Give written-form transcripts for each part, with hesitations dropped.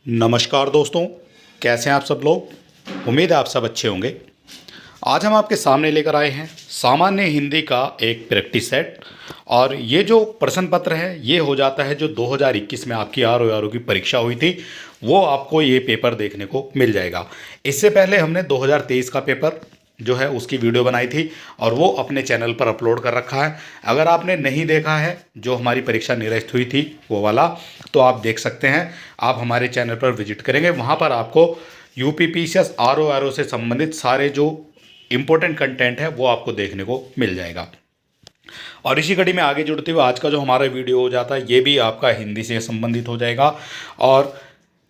नमस्कार दोस्तों, कैसे हैं आप सब लोग। उम्मीद है आप सब अच्छे होंगे। आज हम आपके सामने लेकर आए हैं सामान्य हिंदी का एक प्रैक्टिस सेट। और ये जो प्रश्न पत्र है ये हो जाता है जो 2021 में आपकी आर की परीक्षा हुई थी, वो आपको ये पेपर देखने को मिल जाएगा। इससे पहले हमने 2023 का पेपर जो है उसकी वीडियो बनाई थी और वो अपने चैनल पर अपलोड कर रखा है। अगर आपने नहीं देखा है जो हमारी परीक्षा निरस्त हुई थी वो वाला, तो आप देख सकते हैं। आप हमारे चैनल पर विजिट करेंगे, वहाँ पर आपको यूपीपीसीएस आर से संबंधित सारे जो इम्पोर्टेंट कंटेंट है वो आपको देखने को मिल जाएगा। और इसी कड़ी में आगे जुड़ते हुए आज का जो हमारा वीडियो हो जाता है ये भी आपका हिंदी से संबंधित हो जाएगा और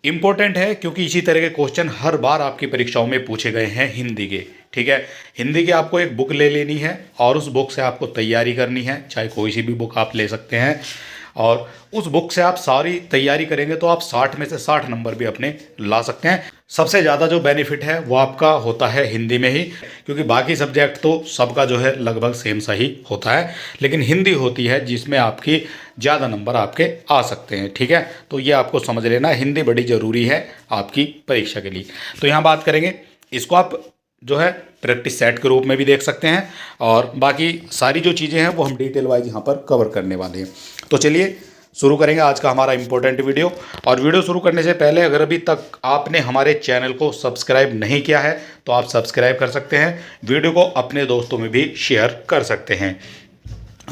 इम्पोर्टेंट है, क्योंकि इसी तरह के क्वेश्चन हर बार आपकी परीक्षाओं में पूछे गए हैं हिंदी के। ठीक है, हिंदी की आपको एक बुक ले लेनी है और उस बुक से आपको तैयारी करनी है, चाहे कोई सी भी बुक आप ले सकते हैं। और उस बुक से आप सारी तैयारी करेंगे तो आप 60 में से 60 नंबर भी अपने ला सकते हैं। सबसे ज़्यादा जो बेनिफिट है वो आपका होता है हिंदी में ही, क्योंकि बाकी सब्जेक्ट तो सबका जो है लगभग सेम सा ही होता है, लेकिन हिंदी होती है जिसमें आपकी ज़्यादा नंबर आपके आ सकते हैं। ठीक है, तो ये आपको समझ लेना, हिंदी बड़ी ज़रूरी है आपकी परीक्षा के लिए। तो यहाँ बात करेंगे, इसको आप जो है प्रैक्टिस सेट के रूप में भी देख सकते हैं और बाकी सारी जो चीज़ें हैं वो हम डिटेल वाइज यहाँ पर कवर करने वाले हैं। तो चलिए शुरू करेंगे आज का हमारा इम्पोर्टेंट वीडियो। और वीडियो शुरू करने से पहले अगर अभी तक आपने हमारे चैनल को सब्सक्राइब नहीं किया है तो आप सब्सक्राइब कर सकते हैं, वीडियो को अपने दोस्तों में भी शेयर कर सकते हैं।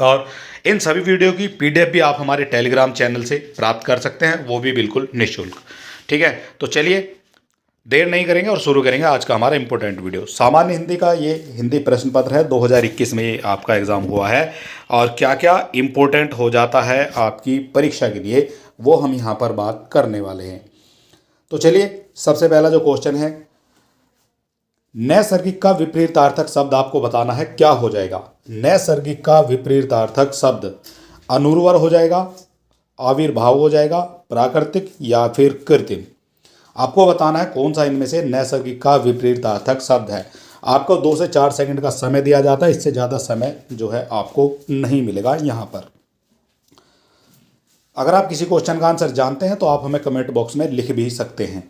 और इन सभी वीडियो की पीडीएफ भी आप हमारे टेलीग्राम चैनल से प्राप्त कर सकते हैं, वो भी बिल्कुल निःशुल्क। ठीक है, तो चलिए देर नहीं करेंगे और शुरू करेंगे आज का हमारा इंपॉर्टेंट वीडियो। सामान्य हिंदी का ये हिंदी प्रश्न पत्र है, 2021 में ये आपका एग्ज़ाम हुआ है और क्या क्या इम्पोर्टेंट हो जाता है आपकी परीक्षा के लिए वो हम यहाँ पर बात करने वाले हैं। तो चलिए सबसे पहला जो क्वेश्चन है, नैसर्गिक का विपरीतार्थक शब्द आपको बताना है, क्या हो जाएगा। नैसर्गिक का विपरीतार्थक शब्द अनुर्वर हो जाएगा, आविर्भाव हो जाएगा, प्राकृतिक या फिर कृत्रिम। आपको बताना है कौन सा इनमें से नैसर्गिक का विपरीतार्थक शब्द है। आपको 2 से 4 सेकंड का समय दिया जाता है, इससे ज़्यादा समय जो है आपको नहीं मिलेगा यहाँ पर। अगर आप किसी क्वेश्चन का आंसर जानते हैं तो आप हमें कमेंट बॉक्स में लिख भी सकते हैं।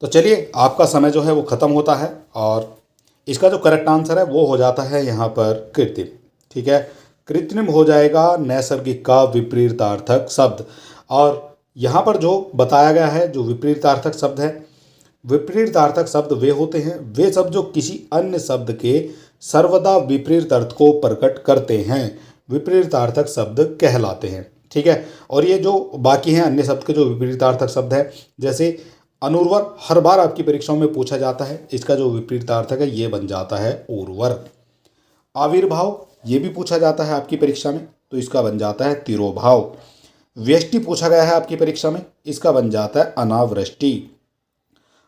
तो चलिए आपका समय जो है वो ख़त्म होता है और इसका जो करेक्ट आंसर है वो हो जाता है यहाँ पर कृत्रिम। ठीक है, कृत्रिम हो जाएगा नैसर्गिक का विपरीतार्थक शब्द। और यहाँ पर जो बताया गया है जो विपरीतार्थक शब्द है, विपरीतार्थक शब्द वे होते हैं, वे शब्द जो किसी अन्य शब्द के सर्वदा विपरीत अर्थ को प्रकट करते हैं, विपरीतार्थक शब्द कहलाते हैं। ठीक है, और ये जो बाकी हैं अन्य शब्द के जो विपरीतार्थक शब्द है, जैसे अनुर्वर हर बार आपकी परीक्षाओं में पूछा जाता है, इसका जो विपरीतार्थक है ये बन जाता है उर्वर। आविर्भाव ये भी पूछा जाता है आपकी परीक्षा में, तो इसका बन जाता है तिरोभाव। व्यष्टि पूछा गया है आपकी परीक्षा में, इसका बन जाता है अनावृष्टि।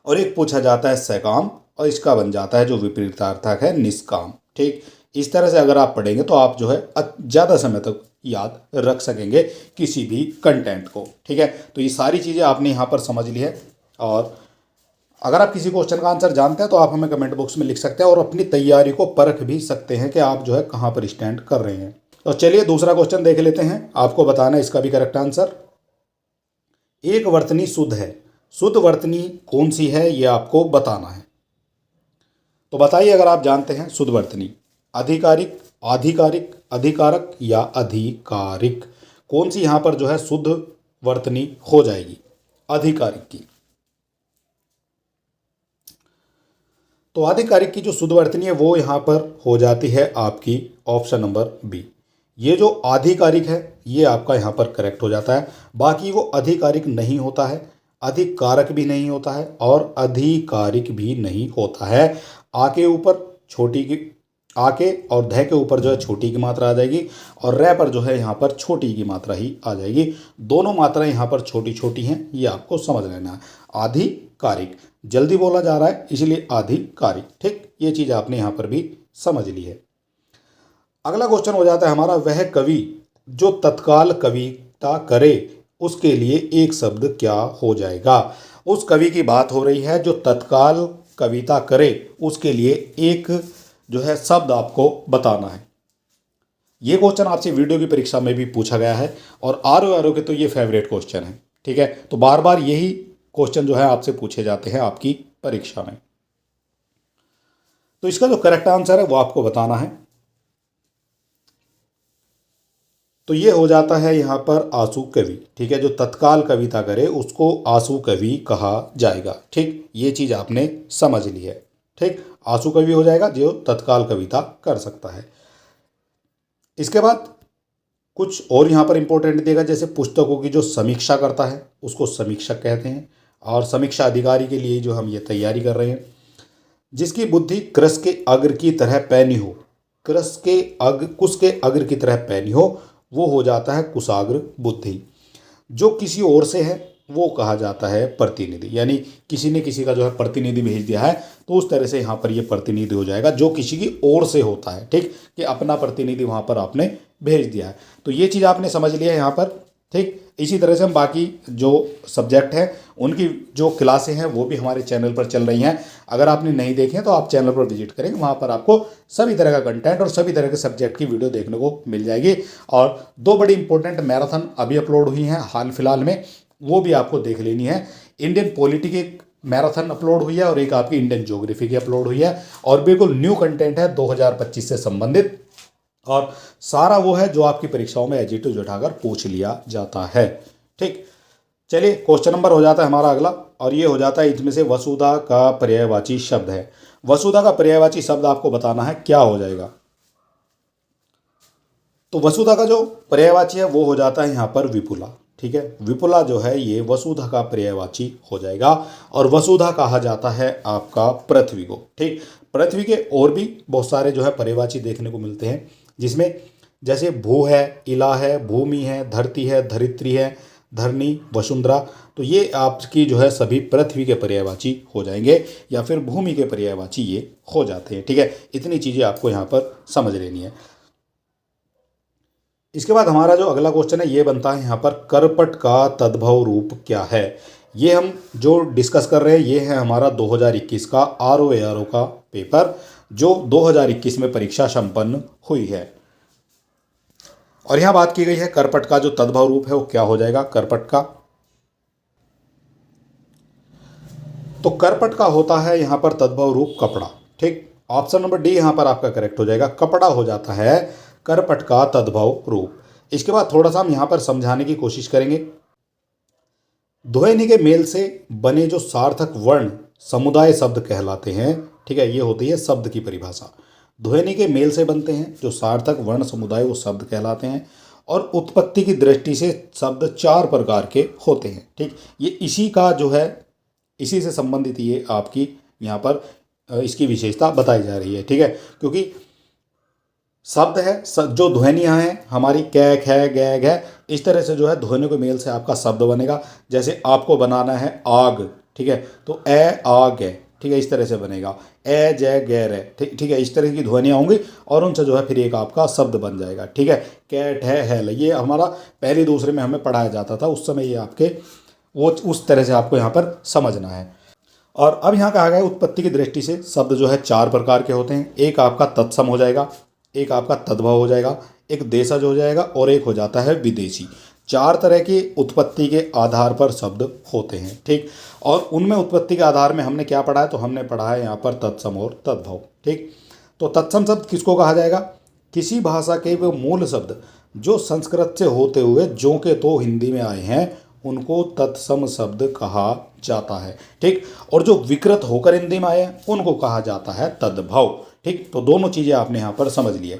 और एक पूछा जाता है सकाम और इसका बन जाता है जो विपरीतार्थक है निष्काम। ठीक, इस तरह से अगर आप पढ़ेंगे तो आप जो है ज़्यादा समय तक याद रख सकेंगे किसी भी कंटेंट को। ठीक है, तो ये सारी चीज़ें आपने यहाँ पर समझ ली है। और अगर आप किसी क्वेश्चन का आंसर जानते हैं तो आप हमें कमेंट बॉक्स में लिख सकते हैं और अपनी तैयारी को परख भी सकते हैं कि आप जो है कहाँ पर स्टैंड कर रहे हैं। तो चलिए दूसरा क्वेश्चन देख लेते हैं, आपको बताना है इसका भी करेक्ट आंसर। एक वर्तनी शुद्ध है, शुद्ध वर्तनी कौन सी है ये आपको बताना है। तो बताइए अगर आप जानते हैं शुद्ध वर्तनी, आधिकारिक, आधिकारिक, अधिकारक या अधिकारिक, कौन सी यहाँ पर जो है शुद्ध वर्तनी हो जाएगी, अधिकारिक की। तो आधिकारिक की जो शुद्ध वर्तनी है वो यहाँ पर हो जाती है आपकी ऑप्शन नंबर बी। ये जो आधिकारिक है ये आपका यहाँ पर करेक्ट हो जाता है। बाकी वो आधिकारिक नहीं होता है, अधिकारक भी नहीं होता है और अधिकारिक भी नहीं होता है। आ के ऊपर छोटी की, आ के और ध के ऊपर जो है छोटी की मात्रा आ जाएगी और रै पर जो है यहाँ पर छोटी की मात्रा ही आ जाएगी। दोनों मात्राएं यहाँ पर छोटी छोटी हैं, ये आपको समझ लेना है। आधिकारिक, जल्दी बोला जा रहा है इसलिए आधिकारिक। ठीक, ये चीज़ आपने यहाँ पर भी समझ ली है। अगला क्वेश्चन हो जाता है हमारा, वह कवि जो तत्काल कविता करे उसके लिए एक शब्द क्या हो जाएगा। उस कवि की बात हो रही है जो तत्काल कविता करे, उसके लिए एक जो है शब्द आपको बताना है। ये क्वेश्चन आपसे वीडियो की परीक्षा में भी पूछा गया है और आर के तो ये फेवरेट क्वेश्चन है। ठीक है, तो बार बार यही क्वेश्चन जो है आपसे पूछे जाते हैं आपकी परीक्षा में। तो इसका जो करेक्ट आंसर है वो आपको बताना है। तो ये हो जाता है यहाँ पर आंसू कवि। ठीक है, जो तत्काल कविता करे उसको आंसू कवि कहा जाएगा। ठीक, ये चीज़ आपने समझ ली है। ठीक, आंसू कवि हो जाएगा जो तत्काल कविता कर सकता है। इसके बाद कुछ और यहाँ पर इंपॉर्टेंट देगा, जैसे पुस्तकों की जो समीक्षा करता है उसको समीक्षक कहते हैं, और समीक्षा अधिकारी के लिए जो हम ये तैयारी कर रहे हैं, जिसकी बुद्धि कृष के अग्र की तरह पैनी हो, कुश के अग्र की तरह पैनी हो, वो हो जाता है कुशाग्र बुद्धि। जो किसी और से है वो कहा जाता है प्रतिनिधि, यानी किसी ने किसी का जो है प्रतिनिधि भेज दिया है तो उस तरह से यहाँ पर ये प्रतिनिधि हो जाएगा, जो किसी की ओर से होता है। ठीक, कि अपना प्रतिनिधि वहाँ पर आपने भेज दिया है। तो ये चीज़ आपने समझ लिया है यहाँ पर। ठीक, इसी तरह से हम बाकी जो सब्जेक्ट हैं उनकी जो क्लासें हैं वो भी हमारे चैनल पर चल रही हैं। अगर आपने नहीं देखे हैं तो आप चैनल पर विजिट करें, वहाँ पर आपको सभी तरह का कंटेंट और सभी तरह के सब्जेक्ट की वीडियो देखने को मिल जाएगी। और दो बड़ी इंपॉर्टेंट मैराथन अभी अपलोड हुई हैं हाल फिलहाल में, वो भी आपको देख लेनी है। इंडियन पॉलिटी की एक मैराथन अपलोड हुई है और एक आपकी इंडियन ज्योग्राफी की अपलोड हुई है, और बिल्कुल न्यू कंटेंट है 2025 से संबंधित, और सारा वो है जो आपकी परीक्षाओं में एज इट इज उठाकर पूछ लिया जाता है। ठीक, चलिए क्वेश्चन नंबर हो जाता है हमारा अगला, और ये हो जाता है इसमें से वसुधा का पर्यायवाची शब्द है। वसुधा का पर्यायवाची शब्द आपको बताना है, क्या हो जाएगा। तो वसुधा का जो पर्यायवाची है वो हो जाता है यहाँ पर विपुला। ठीक है, विपुला जो है ये वसुधा का पर्यायवाची हो जाएगा, और वसुधा कहा जाता है आपका पृथ्वी को। ठीक, पृथ्वी के और भी बहुत सारे जो है पर्यायवाची देखने को मिलते हैं, जिसमें जैसे भू है, इला है, भूमि है, धरती है, धरित्री है, धरनी, वसुंधरा, तो ये आपकी जो है सभी पृथ्वी के पर्यायवाची हो जाएंगे, या फिर भूमि के पर्यायवाची ये हो जाते हैं। ठीक है, इतनी चीज़ें आपको यहाँ पर समझ लेनी है। इसके बाद हमारा जो अगला क्वेश्चन है ये बनता है यहाँ पर, करपट का तद्भव रूप क्या है। ये हम जो डिस्कस कर रहे हैं ये है हमारा 2021 का ROARO का पेपर, जो 2021 में परीक्षा संपन्न हुई है। और यहाँ बात की गई है करपट का जो तद्भव रूप है वो क्या हो जाएगा करपट का। तो करपट का होता है यहाँ पर तद्भव रूप कपड़ा। ठीक, ऑप्शन नंबर डी यहाँ पर आपका करेक्ट हो जाएगा, कपड़ा हो जाता है करपट का तद्भव रूप। इसके बाद थोड़ा सा हम यहाँ पर समझाने की कोशिश करेंगे। ध्वनि के मेल से बने जो सार्थक वर्ण समुदाय शब्द कहलाते हैं। ठीक है, ये होती है शब्द की परिभाषा। ध्वनि के मेल से बनते हैं जो सार्थक वर्ण समुदाय वो शब्द कहलाते हैं, और उत्पत्ति की दृष्टि से शब्द 4 प्रकार के होते हैं। ठीक, ये इसी का जो है इसी से संबंधित ये आपकी यहाँ पर इसकी विशेषता बताई जा रही है। ठीक है, क्योंकि शब्द है जो ध्वनियाँ हैं हमारी कै ख गै घ, इस तरह से जो है ध्वनि के मेल से आपका शब्द बनेगा। जैसे आपको बनाना है आग, ठीक है, तो ए आग है, ठीक है, इस तरह से बनेगा। ए जय गैर है, ठीक है, इस तरह की ध्वनियाँ होंगी और उनसे जो है फिर एक आपका शब्द बन जाएगा। ठीक है, कैट है ये हमारा पहले दूसरे में हमें पढ़ाया जाता था, उस समय ये आपके वो उस तरह से आपको यहाँ पर समझना है। और अब यहाँ कहा गया है उत्पत्ति की दृष्टि से शब्द जो है 4 प्रकार के होते हैं। एक आपका तत्सम हो जाएगा, एक आपका तद्भव हो जाएगा, एक देशज हो जाएगा, और एक हो जाता है विदेशी। 4 तरह की उत्पत्ति के आधार पर शब्द होते हैं। ठीक, और उनमें उत्पत्ति के आधार में हमने क्या पढ़ा है, तो हमने पढ़ा है यहाँ पर तत्सम और तद्भव। ठीक, तो तत्सम शब्द किसको कहा जाएगा, किसी भाषा के वो मूल शब्द जो संस्कृत से होते हुए जो के तो हिंदी में आए हैं उनको तत्सम शब्द कहा जाता है। ठीक, और जो विकृत होकर हिंदी में आए हैं उनको कहा जाता है तद्भव। ठीक, तो दोनों चीज़ें आपने यहाँ पर समझ ली है,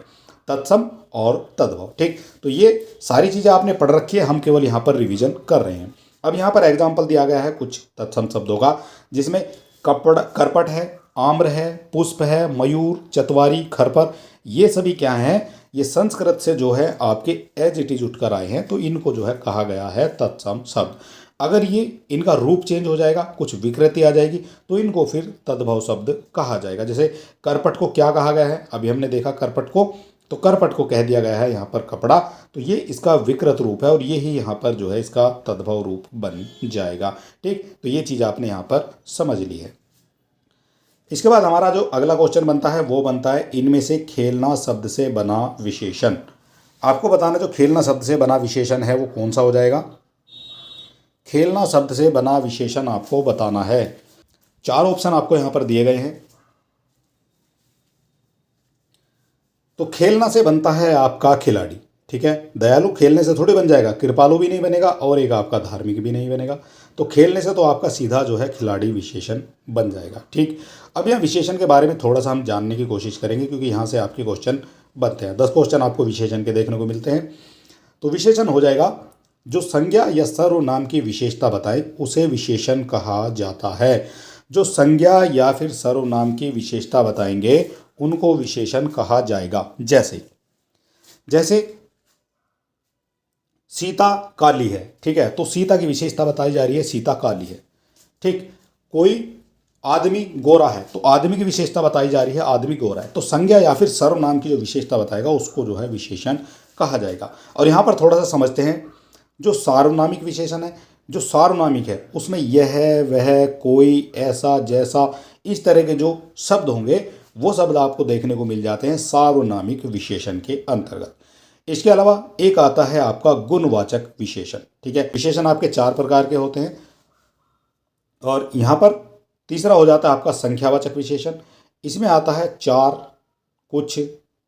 तत्सम और तद्भव। ठीक, तो ये सारी चीज़ें आपने पढ़ रखी है, हम केवल यहाँ पर रिवीजन कर रहे हैं। अब यहाँ पर एग्जाम्पल दिया गया है कुछ तत्सम शब्दों का, जिसमें करपट है, आम्र है, पुष्प है, मयूर, चतवारी, खरपर, ये सभी क्या हैं, ये संस्कृत से जो है आपके एज इट इज उठकर आए हैं, तो इनको जो है कहा गया है तत्सम शब्द। अगर ये इनका रूप चेंज हो जाएगा, कुछ विकृति आ जाएगी, तो इनको फिर तद्भव शब्द कहा जाएगा। जैसे करपट को क्या कहा गया है, अभी हमने देखा करपट को, तो करपट को कह दिया गया है यहाँ पर कपड़ा, तो ये इसका विकृत रूप है और ये ही यहाँ पर जो है इसका तद्भव रूप बन जाएगा। ठीक, तो ये चीज़ आपने यहाँ पर समझ ली है। इसके बाद हमारा जो अगला क्वेश्चन बनता है वो बनता है, इनमें से खेलना शब्द से बना विशेषण। आपको बताना जो खेलना शब्द से बना विशेषण है वो कौन सा हो जाएगा। खेलना शब्द से बना विशेषण आपको बताना है। 4 ऑप्शन आपको यहाँ पर दिए गए हैं। तो खेलना से बनता है आपका खिलाड़ी, ठीक है। दयालु खेलने से थोड़ी बन जाएगा, कृपालु भी नहीं बनेगा और एक आपका धार्मिक भी नहीं बनेगा। तो खेलने से तो आपका सीधा जो है खिलाड़ी विशेषण बन जाएगा, ठीक। अब यहाँ विशेषण के बारे में थोड़ा सा हम जानने की कोशिश करेंगे, क्योंकि यहाँ से आपके क्वेश्चन बनते हैं। 10 क्वेश्चन आपको विशेषण के देखने को मिलते हैं। तो विशेषण हो जाएगा जो संज्ञा या सर्वनाम की विशेषता बताए उसे विशेषण कहा जाता है। जो संज्ञा या फिर सर्वनाम की विशेषता बताएंगे उनको विशेषण कहा जाएगा। जैसे जैसे सीता काली है, ठीक है, तो सीता की विशेषता बताई जा रही है, सीता काली है, ठीक। कोई आदमी गोरा है तो आदमी की विशेषता बताई जा रही है, आदमी गोरा है। तो संज्ञा या फिर सर्वनाम की जो विशेषता बताएगा उसको जो है विशेषण कहा जाएगा। और यहाँ पर थोड़ा सा समझते हैं, जो सार्वनामिक विशेषण है, जो सार्वनामिक है उसमें यह, वह, कोई, ऐसा, जैसा, इस तरह के जो शब्द होंगे वो शब्द आपको देखने को मिल जाते हैं सार्वनामिक विशेषण के अंतर्गत। इसके अलावा एक आता है आपका गुणवाचक विशेषण, ठीक है। विशेषण आपके 4 प्रकार के होते हैं। और यहाँ पर तीसरा हो जाता है आपका संख्यावाचक विशेषण। इसमें आता है 4, कुछ,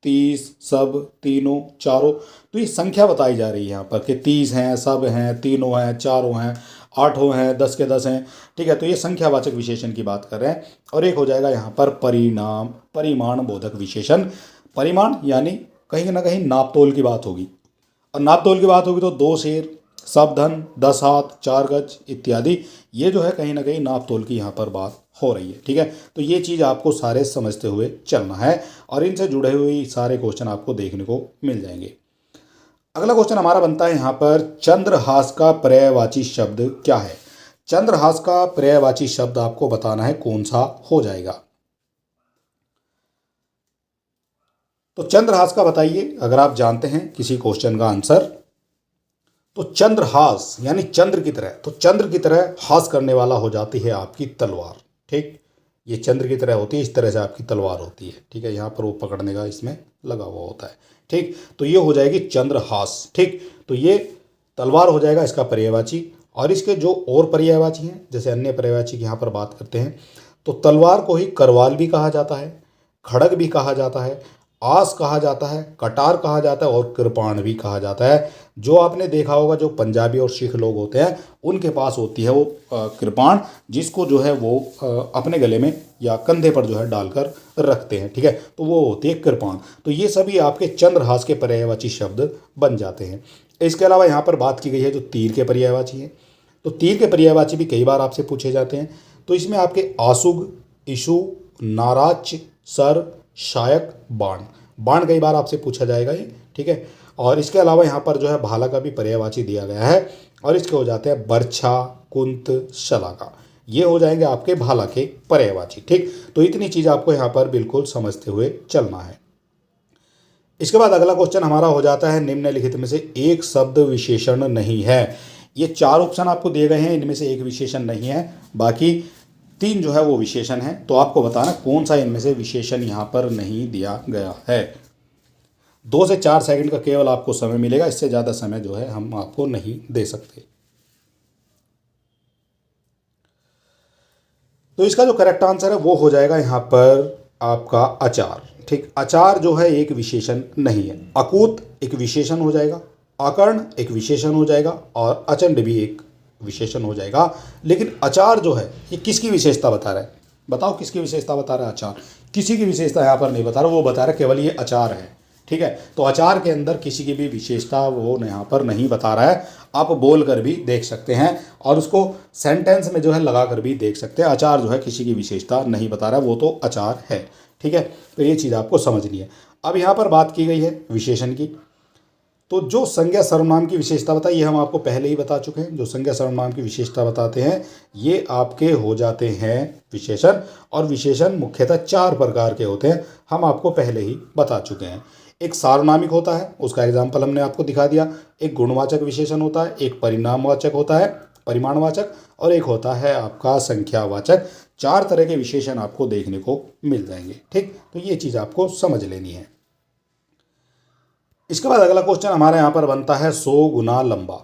30, सब, तीनों, चारों। तो ये संख्या बताई जा रही है यहाँ पर कि 30 हैं, सब हैं, तीनों हैं, चारों हैं, 8 हैं, 10 के 10 हैं, ठीक है। तो ये संख्यावाचक विशेषण की बात कर रहे हैं। और एक हो जाएगा यहाँ पर परिमाण बोधक विशेषण। परिमाण यानी कहीं ना कहीं नापतोल की बात होगी, और नापतोल की बात होगी तो 2 शेर, सब धन, 10 हाथ, 4 गज इत्यादि, ये जो है कहीं ना कहीं नापतोल की यहाँ पर बात हो रही है, ठीक है। तो ये चीज़ आपको सारे समझते हुए चलना है और इनसे जुड़े हुए सारे क्वेश्चन आपको देखने को मिल जाएंगे। अगला क्वेश्चन हमारा बनता है यहाँ पर, चंद्रहास का पर्यायवाची शब्द क्या है। चंद्रहास का पर्यायवाची शब्द आपको बताना है, कौन सा हो जाएगा। तो चंद्रहास का बताइए, अगर आप जानते हैं किसी क्वेश्चन का आंसर। तो चंद्रहास यानी चंद्र की तरह, तो चंद्र की तरह हास करने वाला हो जाती है आपकी तलवार, ठीक। ये चंद्र की तरह होती है, इस तरह से आपकी तलवार होती है, ठीक है। यहाँ पर वो पकड़ने का इसमें लगा हुआ होता है, ठीक। तो ये हो जाएगी चंद्रहास, ठीक। तो ये तलवार हो जाएगा इसका पर्यायवाची। और इसके जो और पर्यायवाची हैं, जैसे अन्य पर्यायवाची की यहाँ पर बात करते हैं, तो तलवार को ही करवाल भी कहा जाता है, खड़ग भी कहा जाता है, आस कहा जाता है, कटार कहा जाता है और कृपाण भी कहा जाता है। जो आपने देखा होगा, जो पंजाबी और सिख लोग होते हैं उनके पास होती है वो कृपाण, जिसको जो है वो अपने गले में या कंधे पर जो है डालकर रखते हैं, ठीक है। तो वो होती है कृपाण। तो ये सभी आपके चंद्रहास के पर्यायवाची शब्द बन जाते हैं। इसके अलावा यहाँ पर बात की गई है जो तीर के पर्यायवाची हैं, तो तीर के पर्यायवाची भी कई बार आपसे पूछे जाते हैं। तो इसमें आपके आसुग, इशु, नाराच, सर, शायक, बाण, बाण कई बार आपसे पूछा जाएगा ये, ठीक है। और इसके अलावा यहाँ पर जो है भाला का भी पर्यायवाची दिया गया है, और इसके हो जाते हैं बर्छा, कुंत, शलाका, ये हो जाएंगे आपके भाला के पर्यायवाची, ठीक। तो इतनी चीज़ आपको यहाँ पर बिल्कुल समझते हुए चलना है। इसके बाद अगला क्वेश्चन हमारा हो जाता है, निम्नलिखित में से एक शब्द विशेषण नहीं है। ये 4 ऑप्शन आपको दिए गए हैं, इनमें से एक विशेषण नहीं है, बाकी 3 जो है वो विशेषण है। तो आपको बताना कौन सा इनमें से विशेषण यहाँ पर नहीं दिया गया है। 2 से 4 सेकंड का केवल आपको समय मिलेगा, इससे ज़्यादा समय जो है हम आपको नहीं दे सकते। तो इसका जो करेक्ट आंसर है वो हो जाएगा यहाँ पर आपका अचार, ठीक। अचार जो है एक विशेषण नहीं है। अकूत एक विशेषण हो जाएगा, अकर्ण एक विशेषण हो जाएगा और अचंड भी एक विशेषण हो जाएगा। लेकिन अचार जो है ये किसकी विशेषता बता रहा है, बताओ किसकी विशेषता बता रहा है। अचार किसी की विशेषता यहाँ पर नहीं बता रहा, वो बता रहा है केवल ये अचार है, ठीक है। तो अचार के अंदर किसी की भी विशेषता वो यहाँ पर नहीं बता रहा है। आप बोल कर भी देख सकते हैं और उसको सेंटेंस में जो है लगा कर भी देख सकते हैं। अचार जो है किसी की विशेषता नहीं बता रहा है, वो तो अचार है, ठीक है। तो ये चीज़ आपको समझनी है। अब यहाँ पर बात की गई है विशेषण की, तो जो संज्ञा सर्वनाम की विशेषता बताई, ये हम आपको पहले ही बता चुके हैं। जो संज्ञा सर्वनाम की विशेषता बताते हैं ये आपके हो जाते हैं विशेषण, और विशेषण मुख्यतः 4 प्रकार के होते हैं, हम आपको पहले ही बता चुके हैं। एक सार्वनामिक होता है, उसका एग्जाम्पल हमने आपको दिखा दिया। एक गुणवाचक विशेषण होता है, एक परिणामवाचक होता है, परिमाणवाचक, और एक होता है आपका संख्यावाचक। 4 तरह के विशेषण आपको देखने को मिल जाएंगे, ठीक। तो ये चीज़ आपको समझ लेनी है। इसके बाद अगला क्वेश्चन हमारे यहाँ पर बनता है 100 गुना लंबा।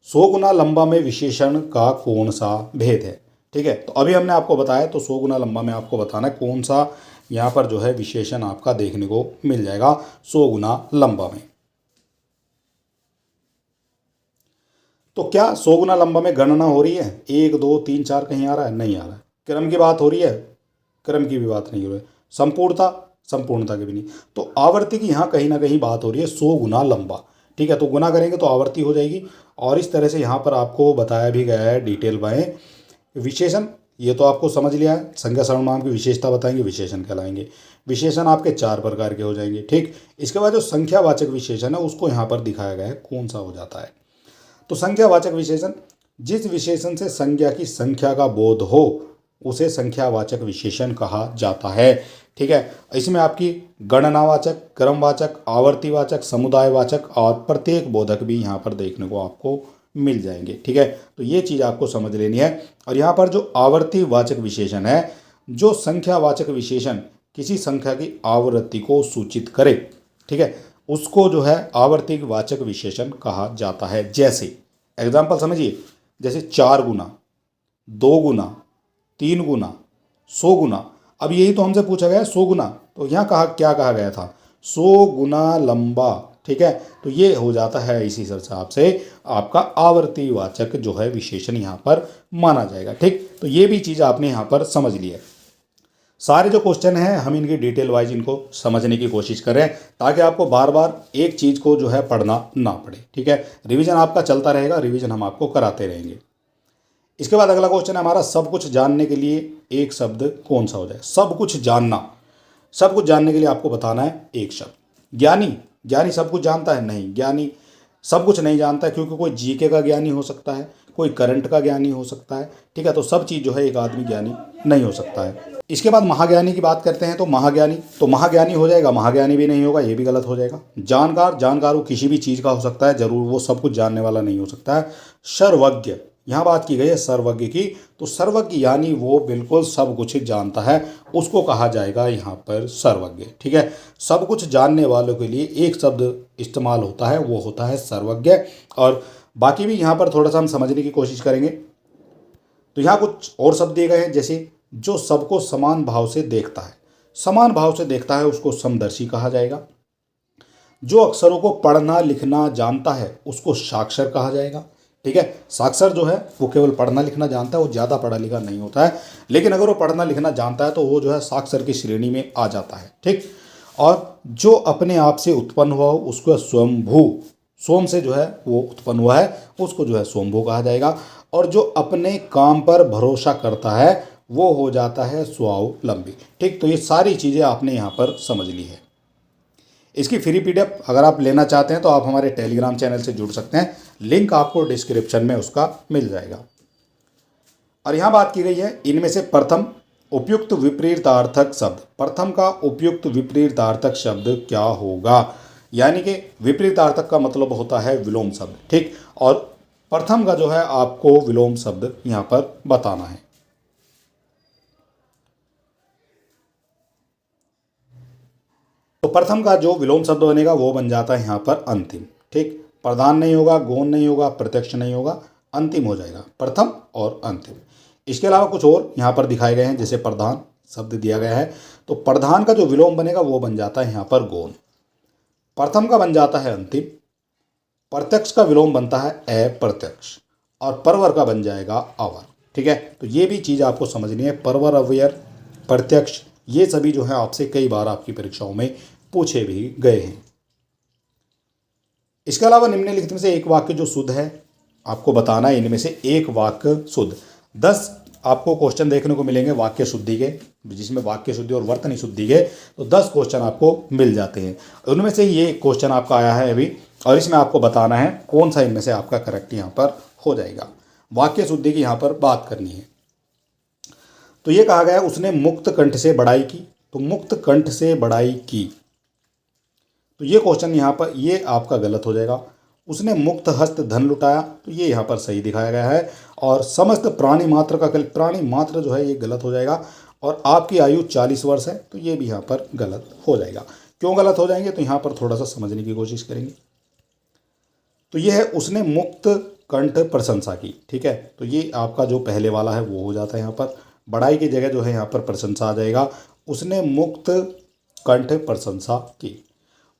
100 गुना लंबा में विशेषण का कौन सा भेद है। ठीक है, तो अभी हमने आपको बताया, तो 100 गुना लंबा में आपको बताना है कौन सा यहाँ पर जो है विशेषण आपका देखने को मिल जाएगा 100 गुना लंबा में। तो क्या 100 गुना लंबा में गणना हो रही है, 1 2 3 4 कहीं आ रहा है, नहीं आ रहा है। क्रम की बात हो रही है, क्रम की भी बात नहीं हो रही है। संपूर्णता की भी नहीं। तो आवर्ती की यहाँ कहीं ना कहीं बात हो रही है 100 गुना लंबा। ठीक है, तो गुना करेंगे तो आवर्ती हो जाएगी। और इस तरह से यहाँ पर आपको बताया भी गया है डिटेल में। विशेषण ये तो आपको समझ लिया है, संज्ञा सर्वनाम की विशेषता बताएंगे, विशेषण कहलाएंगे। विशेषण आपके 4 प्रकार के हो जाएंगे। ठीक, इसके बाद जो संख्यावाचक विशेषण है उसको यहाँ पर दिखाया गया है कौन सा हो जाता है। तो संख्यावाचक विशेषण, जिस विशेषण से संज्ञा की संख्या का बोध हो उसे संख्यावाचक विशेषण कहा जाता है। ठीक है, इसमें आपकी गणनावाचक, क्रमवाचक, आवर्तीवाचक, समुदायवाचक और प्रत्येक बोधक भी यहाँ पर देखने को आपको मिल जाएंगे। ठीक है, तो ये चीज़ आपको समझ लेनी है। और यहाँ पर जो आवर्तीवाचक विशेषण है, जो संख्यावाचक विशेषण किसी संख्या की आवृत्ति को सूचित करे, ठीक है, उसको जो है आवर्तीवाचक विशेषण कहा जाता है। जैसे एग्जाम्पल समझिए, जैसे 4 गुना, 2 गुना, 3 गुना, 100 गुना। अब यही तो हमसे पूछा गया है 100 गुना, तो यहाँ क्या कहा गया था, 100 गुना लंबा। ठीक है, तो ये हो जाता है इसी हिसाब से आपका आवर्तीवाचक जो है विशेषण यहाँ पर माना जाएगा। ठीक, तो ये भी चीज़ आपने यहाँ पर समझ ली है। सारे जो क्वेश्चन हैं हम इनकी डिटेल वाइज इनको समझने की कोशिश करें, ताकि आपको बार बार एक चीज़ को जो है पढ़ना ना पड़े। ठीक है, रिवीजन आपका चलता रहेगा, रिवीजन हम आपको कराते रहेंगे। इसके बाद अगला क्वेश्चन है हमारा, सब कुछ जानने के लिए एक शब्द कौन सा हो जाए। सब कुछ जानना, सब कुछ जानने के लिए आपको बताना है एक शब्द। ज्ञानी, ज्ञानी सब कुछ जानता है, नहीं, ज्ञानी सब कुछ नहीं जानता है, क्योंकि कोई जीके का ज्ञानी हो सकता है, कोई करंट का ज्ञानी हो सकता है। ठीक है, तो सब चीज़ जो है एक आदमी ज्ञानी नहीं हो सकता है। इसके बाद महाज्ञानी की बात करते हैं, तो महाज्ञानी हो जाएगा, महाज्ञानी भी नहीं होगा, ये भी गलत हो जाएगा। जानकार वो किसी भी चीज़ का हो सकता है, जरूर वो सब कुछ जानने वाला नहीं हो सकता है। सर्वज्ञ, यहाँ बात की गई है सर्वज्ञ की, तो सर्वज्ञ यानी वो बिल्कुल सब कुछ जानता है, उसको कहा जाएगा यहाँ पर सर्वज्ञ। ठीक है, सब कुछ जानने वालों के लिए एक शब्द इस्तेमाल होता है, वो होता है सर्वज्ञ। और बाकी भी यहाँ पर थोड़ा सा हम समझने की कोशिश करेंगे। तो यहाँ कुछ और शब्द दिए गए हैं, जैसे जो सबको समान भाव से देखता है, समान भाव से देखता है उसको समदर्शी कहा जाएगा। जो अक्षरों को पढ़ना लिखना जानता है उसको साक्षर कहा जाएगा। ठीक है, साक्षर जो है वो केवल पढ़ना लिखना जानता है, वो ज़्यादा पढ़ा लिखा नहीं होता है, लेकिन अगर वो पढ़ना लिखना जानता है तो वो जो है साक्षर की श्रेणी में आ जाता है। ठीक, और जो अपने आप से उत्पन्न हुआ हो उसको स्वयंभू, सोम से जो है वो उत्पन्न हुआ है उसको जो है स्वयंभू कहा जाएगा। और जो अपने काम पर भरोसा करता है वो हो जाता है स्वावलंबी। ठीक, तो ये सारी चीज़ें आपने यहाँ पर समझ ली है। इसकी फ्री पीडीएफ अगर आप लेना चाहते हैं तो आप हमारे टेलीग्राम चैनल से जुड़ सकते हैं, लिंक आपको डिस्क्रिप्शन में उसका मिल जाएगा। और यहाँ बात की गई है इनमें से प्रथम उपयुक्त विपरीतार्थक शब्द, प्रथम का उपयुक्त विपरीतार्थक शब्द क्या होगा, यानी कि विपरीतार्थक का मतलब होता है विलोम शब्द। ठीक, और प्रथम का जो है आपको विलोम शब्द यहाँ पर बताना है। तो प्रथम का जो विलोम शब्द बनेगा वो बन जाता है यहाँ पर अंतिम। ठीक, प्रधान नहीं होगा, गौण नहीं होगा, प्रत्यक्ष नहीं होगा, अंतिम हो जाएगा, प्रथम और अंतिम। इसके अलावा कुछ और यहाँ पर दिखाए गए हैं, जैसे प्रधान शब्द दिया गया है, तो प्रधान का जो विलोम बनेगा वो बन जाता है यहाँ पर गौण, प्रथम का बन जाता है अंतिम, प्रत्यक्ष का विलोम बनता है अप्रत्यक्ष, और परवर का बन जाएगा अवर। ठीक है, तो ये भी चीज़ आपको समझनी है, परवर, अव्यय, प्रत्यक्ष, ये सभी जो है आपसे कई बार आपकी परीक्षाओं में पूछे भी गए हैं। इसके अलावा निम्नलिखित में से एक वाक्य जो शुद्ध है आपको बताना है, इनमें से एक वाक्य शुद्ध। 10 आपको क्वेश्चन देखने को मिलेंगे वाक्य शुद्धि के, जिसमें वाक्य शुद्धि और वर्तनी शुद्धि के, तो 10 क्वेश्चन आपको मिल जाते हैं। उनमें से ये क्वेश्चन आपका आया है अभी, और इसमें आपको बताना है कौन सा इनमें से आपका करेक्ट यहाँ पर हो जाएगा। वाक्य शुद्धि की यहाँ पर बात करनी है। तो ये कहा गया उसने मुक्त कंठ से बड़ाई की, तो मुक्त कंठ से बड़ाई की, तो ये क्वेश्चन यहाँ पर ये आपका गलत हो जाएगा। उसने मुक्त हस्त धन लुटाया, तो ये यहाँ पर सही दिखाया गया है। और समस्त प्राणी मात्र का प्राणी मात्र जो है ये गलत हो जाएगा। और आपकी आयु 40 वर्ष है, तो ये भी यहाँ पर गलत हो जाएगा। क्यों गलत हो जाएंगे, तो यहाँ पर थोड़ा सा समझने की कोशिश करेंगे। तो ये है उसने मुक्त कंठ प्रशंसा की। ठीक है, तो ये आपका जो पहले वाला है वो हो जाता है यहाँ पर, बड़ाई की जगह जो है यहाँ पर प्रशंसा आ जाएगा। उसने मुक्त कंठ प्रशंसा की,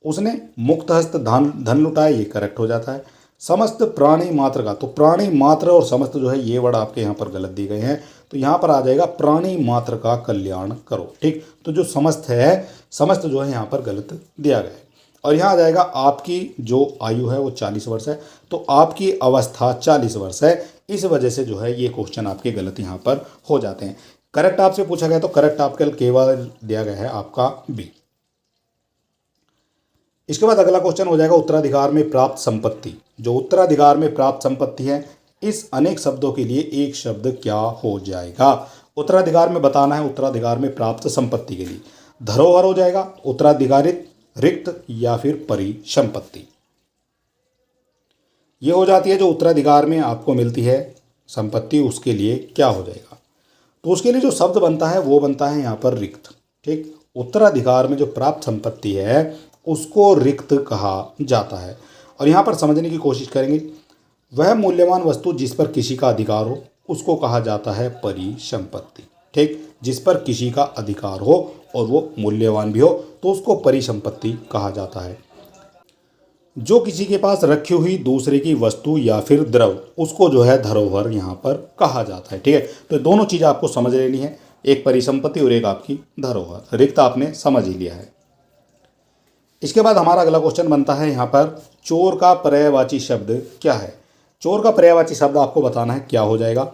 उसने मुक्त हस्त धन लुटाया, ये करेक्ट हो जाता है। समस्त प्राणी मात्र का, तो प्राणी मात्र और समस्त जो है ये वर्ड आपके यहाँ पर गलत दिए गए हैं, तो यहाँ पर आ जाएगा प्राणी मात्र का कल्याण करो। ठीक, तो जो समस्त है, समस्त जो है यहाँ पर गलत दिया गया है। और यहाँ आ जाएगा आपकी जो आयु है वो 40 वर्ष है, तो आपकी अवस्था 40 वर्ष है, इस वजह से जो है ये क्वेश्चन आपके गलत यहाँ पर हो जाते हैं। करेक्ट आपसे पूछा गया तो करेक्ट आपके केवल दिया गया है आपका बी। इसके बाद अगला क्वेश्चन हो जाएगा उत्तराधिकार में प्राप्त संपत्ति। जो उत्तराधिकार में प्राप्त संपत्ति है, इस अनेक शब्दों के लिए एक शब्द क्या हो जाएगा? उत्तराधिकार में बताना है, उत्तराधिकार में प्राप्त संपत्ति के लिए धरोहर हो जाएगा, उत्तराधिकारित, रिक्त या फिर परिसंपत्ति। ये हो जाती है जो उत्तराधिकार में आपको मिलती है संपत्ति, उसके लिए क्या हो जाएगा? तो उसके लिए जो शब्द बनता है वो बनता है यहाँ पर रिक्त। ठीक, उत्तराधिकार में जो प्राप्त संपत्ति है उसको रिक्त कहा जाता है। और यहाँ पर समझने की कोशिश करेंगे, वह मूल्यवान वस्तु जिस पर किसी का अधिकार हो उसको कहा जाता है परिसंपत्ति। ठीक, जिस पर किसी का अधिकार हो और वो मूल्यवान भी हो तो उसको परिसंपत्ति कहा जाता है। जो किसी के पास रखी हुई दूसरे की वस्तु या फिर द्रव, उसको जो है धरोहर यहाँ पर कहा जाता है। ठीक है, तो दोनों चीज़ आपको समझ लेनी है, एक परिसंपत्ति और एक आपकी धरोहर। रिक्त आपने समझ ही लिया है। इसके बाद हमारा अगला क्वेश्चन बनता है यहाँ पर, चोर का पर्यायवाची शब्द क्या है? चोर का पर्यायवाची शब्द आपको बताना है क्या हो जाएगा।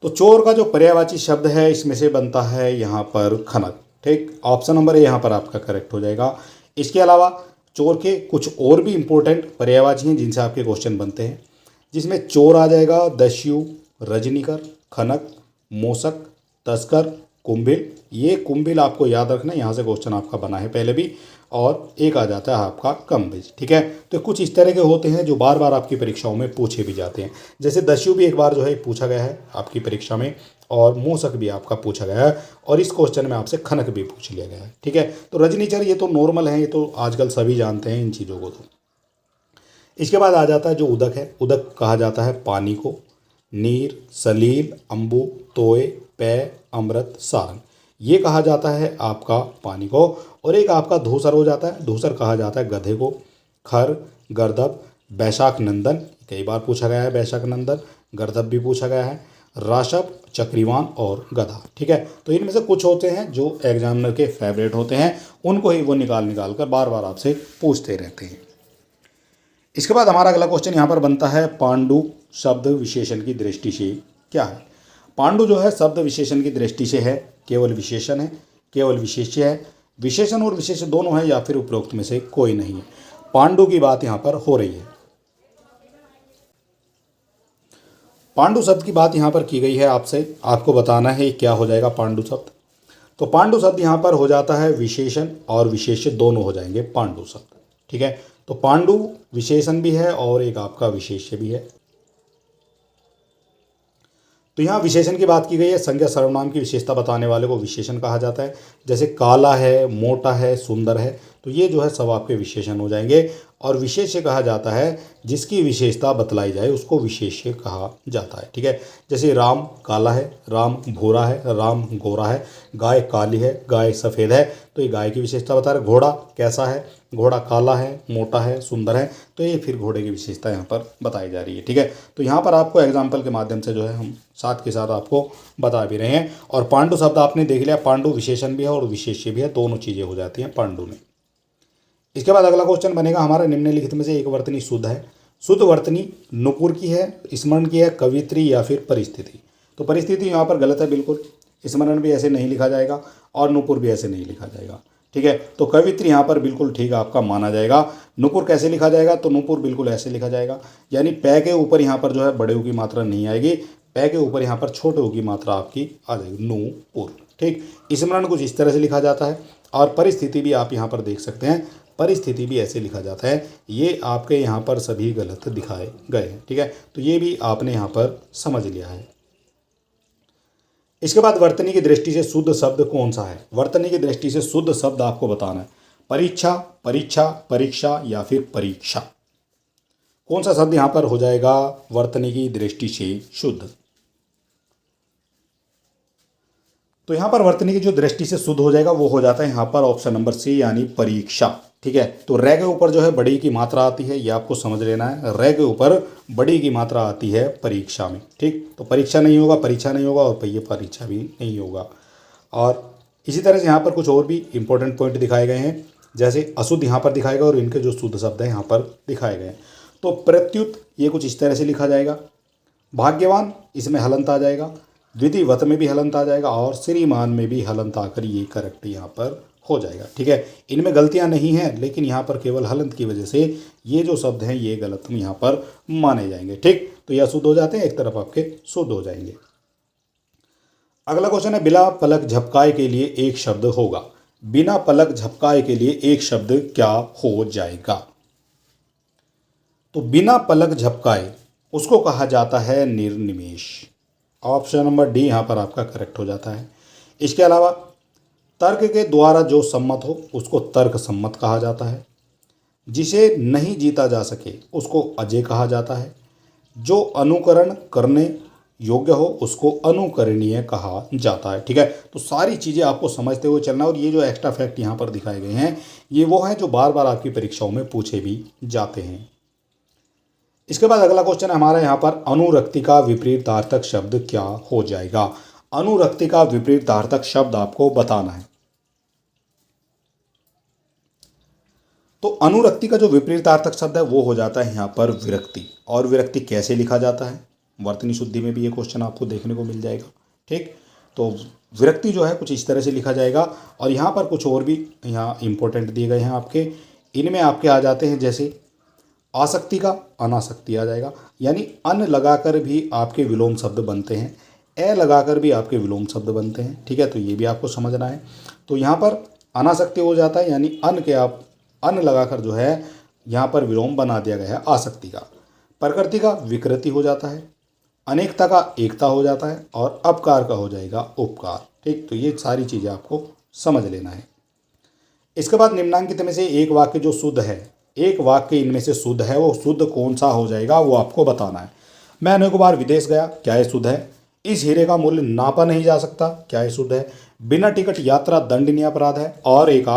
तो चोर का जो पर्यायवाची शब्द है इसमें से बनता है यहाँ पर खनक। ठीक, ऑप्शन नंबर ए यहाँ पर आपका करेक्ट हो जाएगा। इसके अलावा चोर के कुछ और भी इंपॉर्टेंट पर्यायवाची हैं जिनसे आपके क्वेश्चन बनते हैं, जिसमें चोर आ जाएगा दस्यु, रजनीकर, खनक, मोसक, तस्कर, कुंभिल। ये कुंभिल आपको याद रखना, यहाँ से क्वेश्चन आपका बना है पहले भी। और एक आ जाता है आपका कम्बिज। ठीक है, तो कुछ इस तरह के होते हैं जो बार बार आपकी परीक्षाओं में पूछे भी जाते हैं। जैसे दस्यु भी एक बार जो है पूछा गया है आपकी परीक्षा में, और मोसक भी आपका पूछा गया है, और इस क्वेश्चन में आपसे खनक भी पूछ लिया गया है। ठीक है, तो रजनीचर ये तो नॉर्मल है, ये तो आजकल सभी जानते हैं इन चीज़ों को। तो इसके बाद आ जाता है जो उदक है, उदक कहा जाता है पानी को। नीर, सलील, अम्बु, तोय, पेय, अमृत, सारंग, ये कहा जाता है आपका पानी को। और एक आपका धूसर हो जाता है, धूसर कहा जाता है गधे को। खर, गर्दभ, बैशाख नंदन, कई बार पूछा गया है बैशाख नंदन, गर्दभ भी पूछा गया है, राशभ, चक्रीवान और गधा। ठीक है, तो इनमें से कुछ होते हैं जो एग्जामिनर के फेवरेट होते हैं, उनको ही वो निकाल कर बार बार आपसे पूछते रहते हैं। इसके बाद हमारा अगला क्वेश्चन यहाँ पर बनता है, पांडु शब्द विशेषण की दृष्टि से क्या है? पांडु जो है शब्द विशेषण की दृष्टि से है, केवल विशेषण है, केवल विशेष्य है, विशेषण और विशेष्य दोनों है, या फिर उपरोक्त में से कोई नहीं है। पांडु की बात यहाँ पर हो रही है। पांडु शब्द की बात यहाँ पर की गई है आपसे, आपको बताना है क्या हो जाएगा पांडु शब्द। तो पांडु शब्द यहाँ पर हो जाता है विशेषण और विशेष्य दोनों हो जाएंगे पांडु शब्द। ठीक है, तो पांडु विशेषण भी है और एक आपका विशेष्य भी है। तो यहाँ विशेषण की बात की गई है, संज्ञा सर्वनाम की विशेषता बताने वाले को विशेषण कहा जाता है। जैसे काला है, मोटा है, सुंदर है, तो ये जो है सब आपके विशेषण हो जाएंगे। और विशेष्य कहा जाता है जिसकी विशेषता बतलाई जाए उसको विशेष्य कहा जाता है। ठीक है, जैसे राम काला है, राम भूरा है, राम गोरा है, गाय काली है, गाय सफ़ेद है, तो ये गाय की विशेषता बता रहे। घोड़ा कैसा है, घोड़ा काला है, मोटा है, सुंदर है, तो ये फिर घोड़े की विशेषता यहाँ पर बताई जा रही है। ठीक है, तो यहाँ पर आपको एग्जाम्पल के माध्यम से जो है हम साथ के साथ आपको बता भी रहे हैं। और पांडु शब्द आपने देख लिया, पांडु विशेषण भी है और विशेष्य भी है, दोनों चीज़ें हो जाती हैं पांडु में। इसके बाद अगला क्वेश्चन बनेगा हमारा, निम्नलिखित में से एक वर्तनी शुद्ध है? शुद्ध वर्तनी नुपुर की है, स्मरण की है, कवित्री या फिर परिस्थिति? तो परिस्थिति यहाँ पर गलत है बिल्कुल, स्मरण भी ऐसे नहीं लिखा जाएगा और नुपुर भी ऐसे नहीं लिखा जाएगा। ठीक है, तो कवित्री यहाँ पर बिल्कुल ठीक आपका माना जाएगा। नुपुर कैसे लिखा जाएगा? तो नुपुर बिल्कुल ऐसे लिखा जाएगा, यानी पै के ऊपर यहाँ पर जो है बड़े ऊ की मात्रा नहीं आएगी, पै के ऊपर यहाँ पर छोटे ऊ की मात्रा आपकी आ जाएगी, नुपुर। ठीक, स्मरण कुछ इस तरह से लिखा जाता है। और परिस्थिति भी आप यहाँ पर देख सकते हैं, परिस्थिति भी ऐसे लिखा जाता है। ये आपके यहाँ पर सभी गलत दिखाए गए हैं। ठीक है, तो ये भी आपने यहाँ पर समझ लिया है। इसके बाद वर्तनी की दृष्टि से शुद्ध शब्द कौन सा है? वर्तनी की दृष्टि से शुद्ध शब्द आपको बताना है, परीक्षा, परीक्षा, परीक्षा या फिर परीक्षा। कौन सा शब्द यहाँ पर हो जाएगा वर्तनी की दृष्टि से शुद्ध? तो यहाँ पर वर्तनी की जो दृष्टि से शुद्ध हो जाएगा वो हो जाता है यहाँ पर ऑप्शन नंबर सी, यानी परीक्षा। ठीक है, तो रे के ऊपर जो है बड़ी की मात्रा आती है, ये आपको समझ लेना है। रे के ऊपर बड़ी की मात्रा आती है परीक्षा में। ठीक, तो परीक्षा नहीं होगा, परीक्षा नहीं होगा, और ये परीक्षा भी नहीं होगा। और इसी तरह से यहाँ पर कुछ और भी इंपॉर्टेंट पॉइंट दिखाए गए हैं, जैसे अशुद्ध यहाँ पर दिखाएगा और इनके जो शुद्ध शब्द हैं यहाँ पर दिखाए गए हैं। तो प्रत्युत ये कुछ इस तरह से लिखा जाएगा। भाग्यवान, इसमें हलंत आ जाएगा। विधिवत में भी हलंत आ जाएगा, और श्रीमान में भी हलंत आकर ये करेक्ट यहाँ पर हो जाएगा। ठीक है, इनमें गलतियाँ नहीं हैं, लेकिन यहाँ पर केवल हलंत की वजह से ये जो शब्द हैं ये गलत यहाँ पर माने जाएंगे। ठीक, तो यह शुद्ध हो जाते हैं, एक तरफ आपके शुद्ध हो जाएंगे। अगला क्वेश्चन है, बिना पलक झपकाए के लिए एक शब्द होगा। बिना पलक झपकाए के लिए एक शब्द क्या हो जाएगा? तो बिना पलक झपकाए उसको कहा जाता है निर्निमेष। ऑप्शन नंबर डी यहाँ पर आपका करेक्ट हो जाता है। इसके अलावा तर्क के द्वारा जो सम्मत हो उसको तर्क सम्मत कहा जाता है। जिसे नहीं जीता जा सके उसको अजेय कहा जाता है। जो अनुकरण करने योग्य हो उसको अनुकरणीय कहा जाता है। ठीक है, तो सारी चीज़ें आपको समझते हुए चलना। और ये जो एक्स्ट्रा फैक्ट यहाँ पर दिखाए गए हैं ये वो हैं जो बार बार आपकी परीक्षाओं में पूछे भी जाते हैं। इसके बाद अगला क्वेश्चन है हमारा यहाँ पर, अनुरक्ति का विपरीतार्थक शब्द क्या हो जाएगा? अनुरक्ति का विपरीतार्थक शब्द आपको बताना है। तो अनुरक्ति का जो विपरीतार्थक शब्द है वो हो जाता है यहाँ पर विरक्ति। और विरक्ति कैसे लिखा जाता है? वर्तनी शुद्धि में भी ये क्वेश्चन आपको देखने को मिल जाएगा। ठीक, तो विरक्ति जो है कुछ इस तरह से लिखा जाएगा। और यहाँ पर कुछ और भी यहाँ इंपॉर्टेंट दिए गए हैं आपके, इनमें आपके आ जाते हैं, जैसे आसक्ति का अनासक्ति आ जाएगा, यानी अन लगाकर भी आपके विलोम शब्द बनते हैं, ए लगाकर भी आपके विलोम शब्द बनते हैं। ठीक है, तो ये भी आपको समझना है। तो यहाँ पर अनासक्ति हो जाता है, यानी अन के आप अन लगाकर जो है यहाँ पर विलोम बना दिया गया है आसक्ति का। प्रकृति का विकृति हो जाता है, अनेकता का एकता हो जाता है, और अपकार का हो जाएगा उपकार। ठीक, तो ये सारी चीज़ें आपको समझ लेना है। इसके बाद निम्नांकित में से एक वाक्य जो शुद्ध है, एक वाक्य इनमें से शुद्ध है, वो शुद्ध कौन सा हो जाएगा वो आपको बताना है। मैं अनेक बार विदेश गया, क्या ये शुद्ध है? इस हीरे का मूल्य नापा नहीं जा सकता, क्या ये शुद्ध है? बिना टिकट यात्रा दंडनीय अपराध है, और एक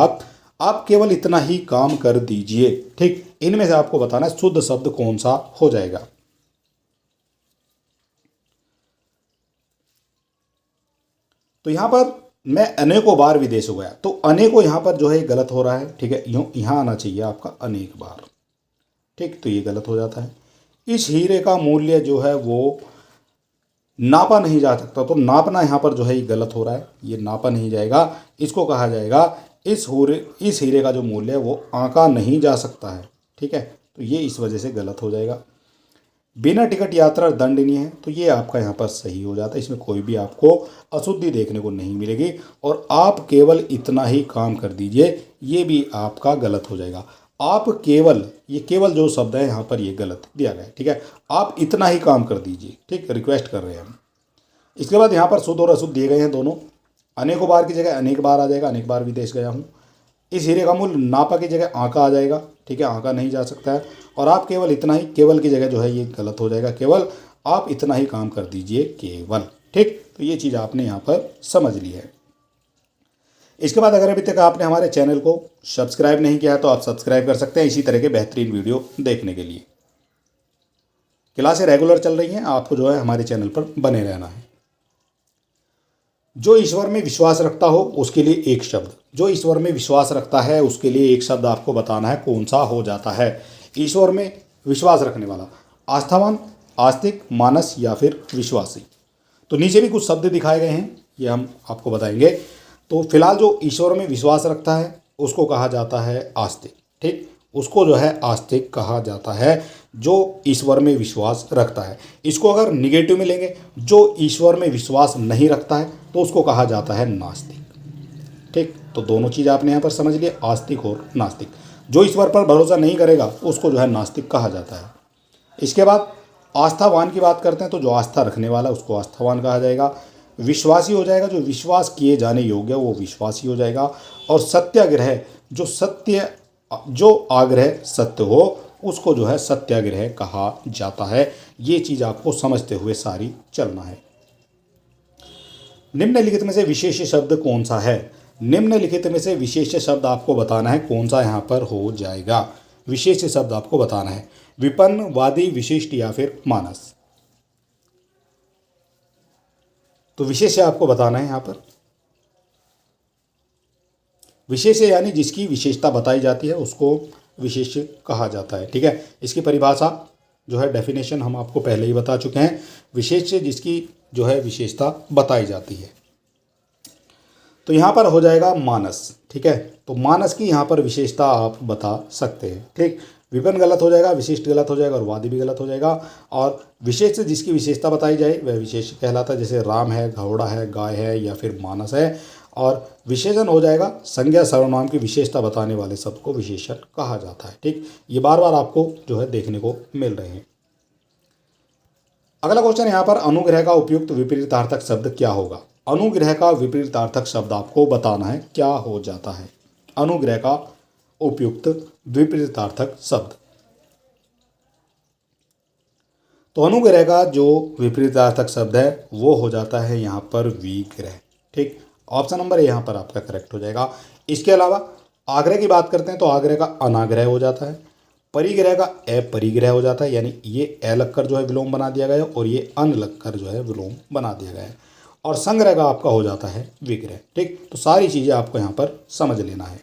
आप केवल इतना ही काम कर दीजिए। ठीक, इनमें से आपको बताना है शुद्ध शब्द कौन सा हो जाएगा। तो यहाँ पर मैं अनेकों बार विदेश हो गया, तो अनेकों यहाँ पर जो है गलत हो रहा है। ठीक है, यूँ यहाँ आना चाहिए आपका अनेक बार। ठीक, तो ये गलत हो जाता है। इस हीरे का मूल्य जो है वो नापा नहीं जा सकता, तो नापना यहाँ पर जो है ये गलत हो रहा है, ये नापा नहीं जाएगा। इसको कहा जाएगा इस हीरे का जो मूल्य है वो आंका नहीं जा सकता है। ठीक है, तो ये इस वजह से गलत हो जाएगा। बिना टिकट यात्रा दंडनीय है, तो ये आपका यहाँ पर सही हो जाता है। इसमें कोई भी आपको अशुद्धि देखने को नहीं मिलेगी। और आप केवल इतना ही काम कर दीजिए, ये भी आपका गलत हो जाएगा। आप केवल, ये केवल जो शब्द है यहाँ पर ये गलत दिया गया है। ठीक है, आप इतना ही काम कर दीजिए। ठीक, रिक्वेस्ट कर रहे हैं हम। इसके बाद यहाँ पर शुद्ध और अशुद्ध दिए गए हैं दोनों। अनेकों बार की जगह अनेक बार आ जाएगा, अनेक बार विदेश गया हूँ। इस हीरे का मूल्य नापा की जगह आंका आ जाएगा। ठीक है, आंका नहीं जा सकता है। और आप केवल इतना ही, केवल की जगह जो है ये गलत हो जाएगा, केवल आप इतना ही काम कर दीजिए, केवल। ठीक, तो ये चीज़ आपने यहाँ पर समझ ली है। इसके बाद अगर अभी तक आपने हमारे चैनल को सब्सक्राइब नहीं किया है तो आप सब्सक्राइब कर सकते हैं इसी तरह के बेहतरीन वीडियो देखने के लिए। क्लासें रेगुलर चल रही हैं, आपको जो है हमारे चैनल पर बने रहना है। जो ईश्वर में विश्वास रखता हो उसके लिए एक शब्द, जो ईश्वर में विश्वास रखता है उसके लिए एक शब्द आपको बताना है, कौन सा हो जाता है? ईश्वर में विश्वास रखने वाला, आस्थावान, आस्तिक, मानस या फिर विश्वासी। तो नीचे भी कुछ शब्द दिखाए गए हैं, ये हम आपको बताएंगे। तो फिलहाल जो ईश्वर में विश्वास रखता है उसको कहा जाता है आस्तिक। ठीक, उसको जो है आस्तिक कहा जाता है, जो ईश्वर में विश्वास रखता है। इसको अगर निगेटिव में लेंगे, जो ईश्वर में विश्वास नहीं रखता है, तो उसको कहा जाता है नास्तिक। ठीक, तो दोनों चीज़ आपने यहाँ पर समझ लिया, आस्तिक और नास्तिक। जो ईश्वर पर भरोसा नहीं करेगा उसको जो है नास्तिक कहा जाता है। इसके बाद आस्थावान की बात करते हैं, तो जो आस्था रखने वाला उसको आस्थावान कहा जाएगा। विश्वासी हो जाएगा, जो विश्वास किए जाने योग्य वो विश्वासी हो जाएगा। और सत्याग्रह, जो आग्रह सत्य हो उसको जो है सत्याग्रह कहा जाता है। ये चीज़ आपको समझते हुए सारी चलना है। निम्नलिखित में से विशेष शब्द कौन सा है? निम्नलिखित में से विशेष शब्द आपको बताना है कौन सा यहाँ पर हो जाएगा। विशेष शब्द आपको बताना है, विपन्न, वादी, विशिष्ट या फिर मानस। तो विशेष आपको बताना है यहाँ पर। विशेष यानी जिसकी विशेषता बताई जाती है उसको विशेष कहा जाता है। ठीक है, इसकी परिभाषा जो है डेफिनेशन हम आपको पहले ही बता चुके हैं। विशेष जिसकी जो है विशेषता बताई जाती है। तो यहाँ पर हो जाएगा मानस। ठीक है, तो मानस की यहाँ पर विशेषता आप बता सकते हैं। ठीक, विपन्न गलत हो जाएगा, विशिष्ट गलत हो जाएगा और वादी भी गलत हो जाएगा। और विशेष जिसकी विशेषता बताई जाए वह विशेष कहलाता है, जैसे राम है, घोड़ा है, गाय है या फिर मानस है। और विशेषण हो जाएगा संज्ञा सर्वनाम की विशेषता बताने वाले शब्द को विशेषण कहा जाता है। ठीक, ये बार बार आपको जो है देखने को मिल रहे हैं। अगला क्वेश्चन यहाँ पर, अनुग्रह का उपयुक्त विपरीतार्थक शब्द क्या होगा? अनुग्रह का विपरीतार्थक शब्द आपको बताना है क्या हो जाता है। अनुग्रह का उपयुक्त विपरीतार्थक शब्द, तो अनुग्रह का जो विपरीतार्थक शब्द है वो हो जाता है यहाँ पर विग्रह। ठीक, ऑप्शन नंबर ए यहाँ पर आपका करेक्ट हो जाएगा। इसके अलावा आग्रह की बात करते हैं तो आग्रह का अनाग्रह हो जाता है, परिग्रह का अपरिग्रह हो जाता है, यानी ये ए लगकर जो है विलोम बना दिया गया है और ये अन लगकर जो है विलोम बना दिया गया है। और संग्रह का आपका हो जाता है विग्रह। ठीक, तो सारी चीज़ें आपको यहाँ पर समझ लेना है।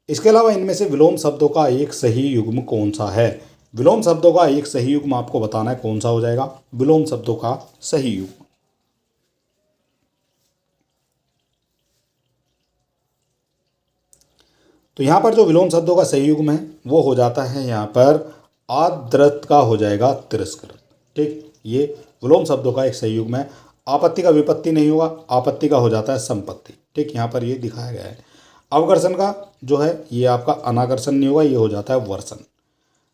इसके अलावा इनमें से विलोम शब्दों का एक सही युग्म कौन सा है? विलोम शब्दों का एक सही युग्म आपको बताना है कौन सा हो जाएगा। विलोम शब्दों का सही युग्म, तो यहाँ पर जो विलोम शब्दों का सही युग्म है वो हो जाता है यहाँ पर आद्रत का हो जाएगा तिरस्कृत। ठीक, ये विलोम शब्दों का एक सही युग्म है। आपत्ति का विपत्ति नहीं होगा, आपत्ति का हो जाता है संपत्ति। ठीक, यहाँ पर ये दिखाया गया है। अवकर्षण का जो है ये आपका अनाकर्षण नहीं होगा, ये हो जाता है वर्षण।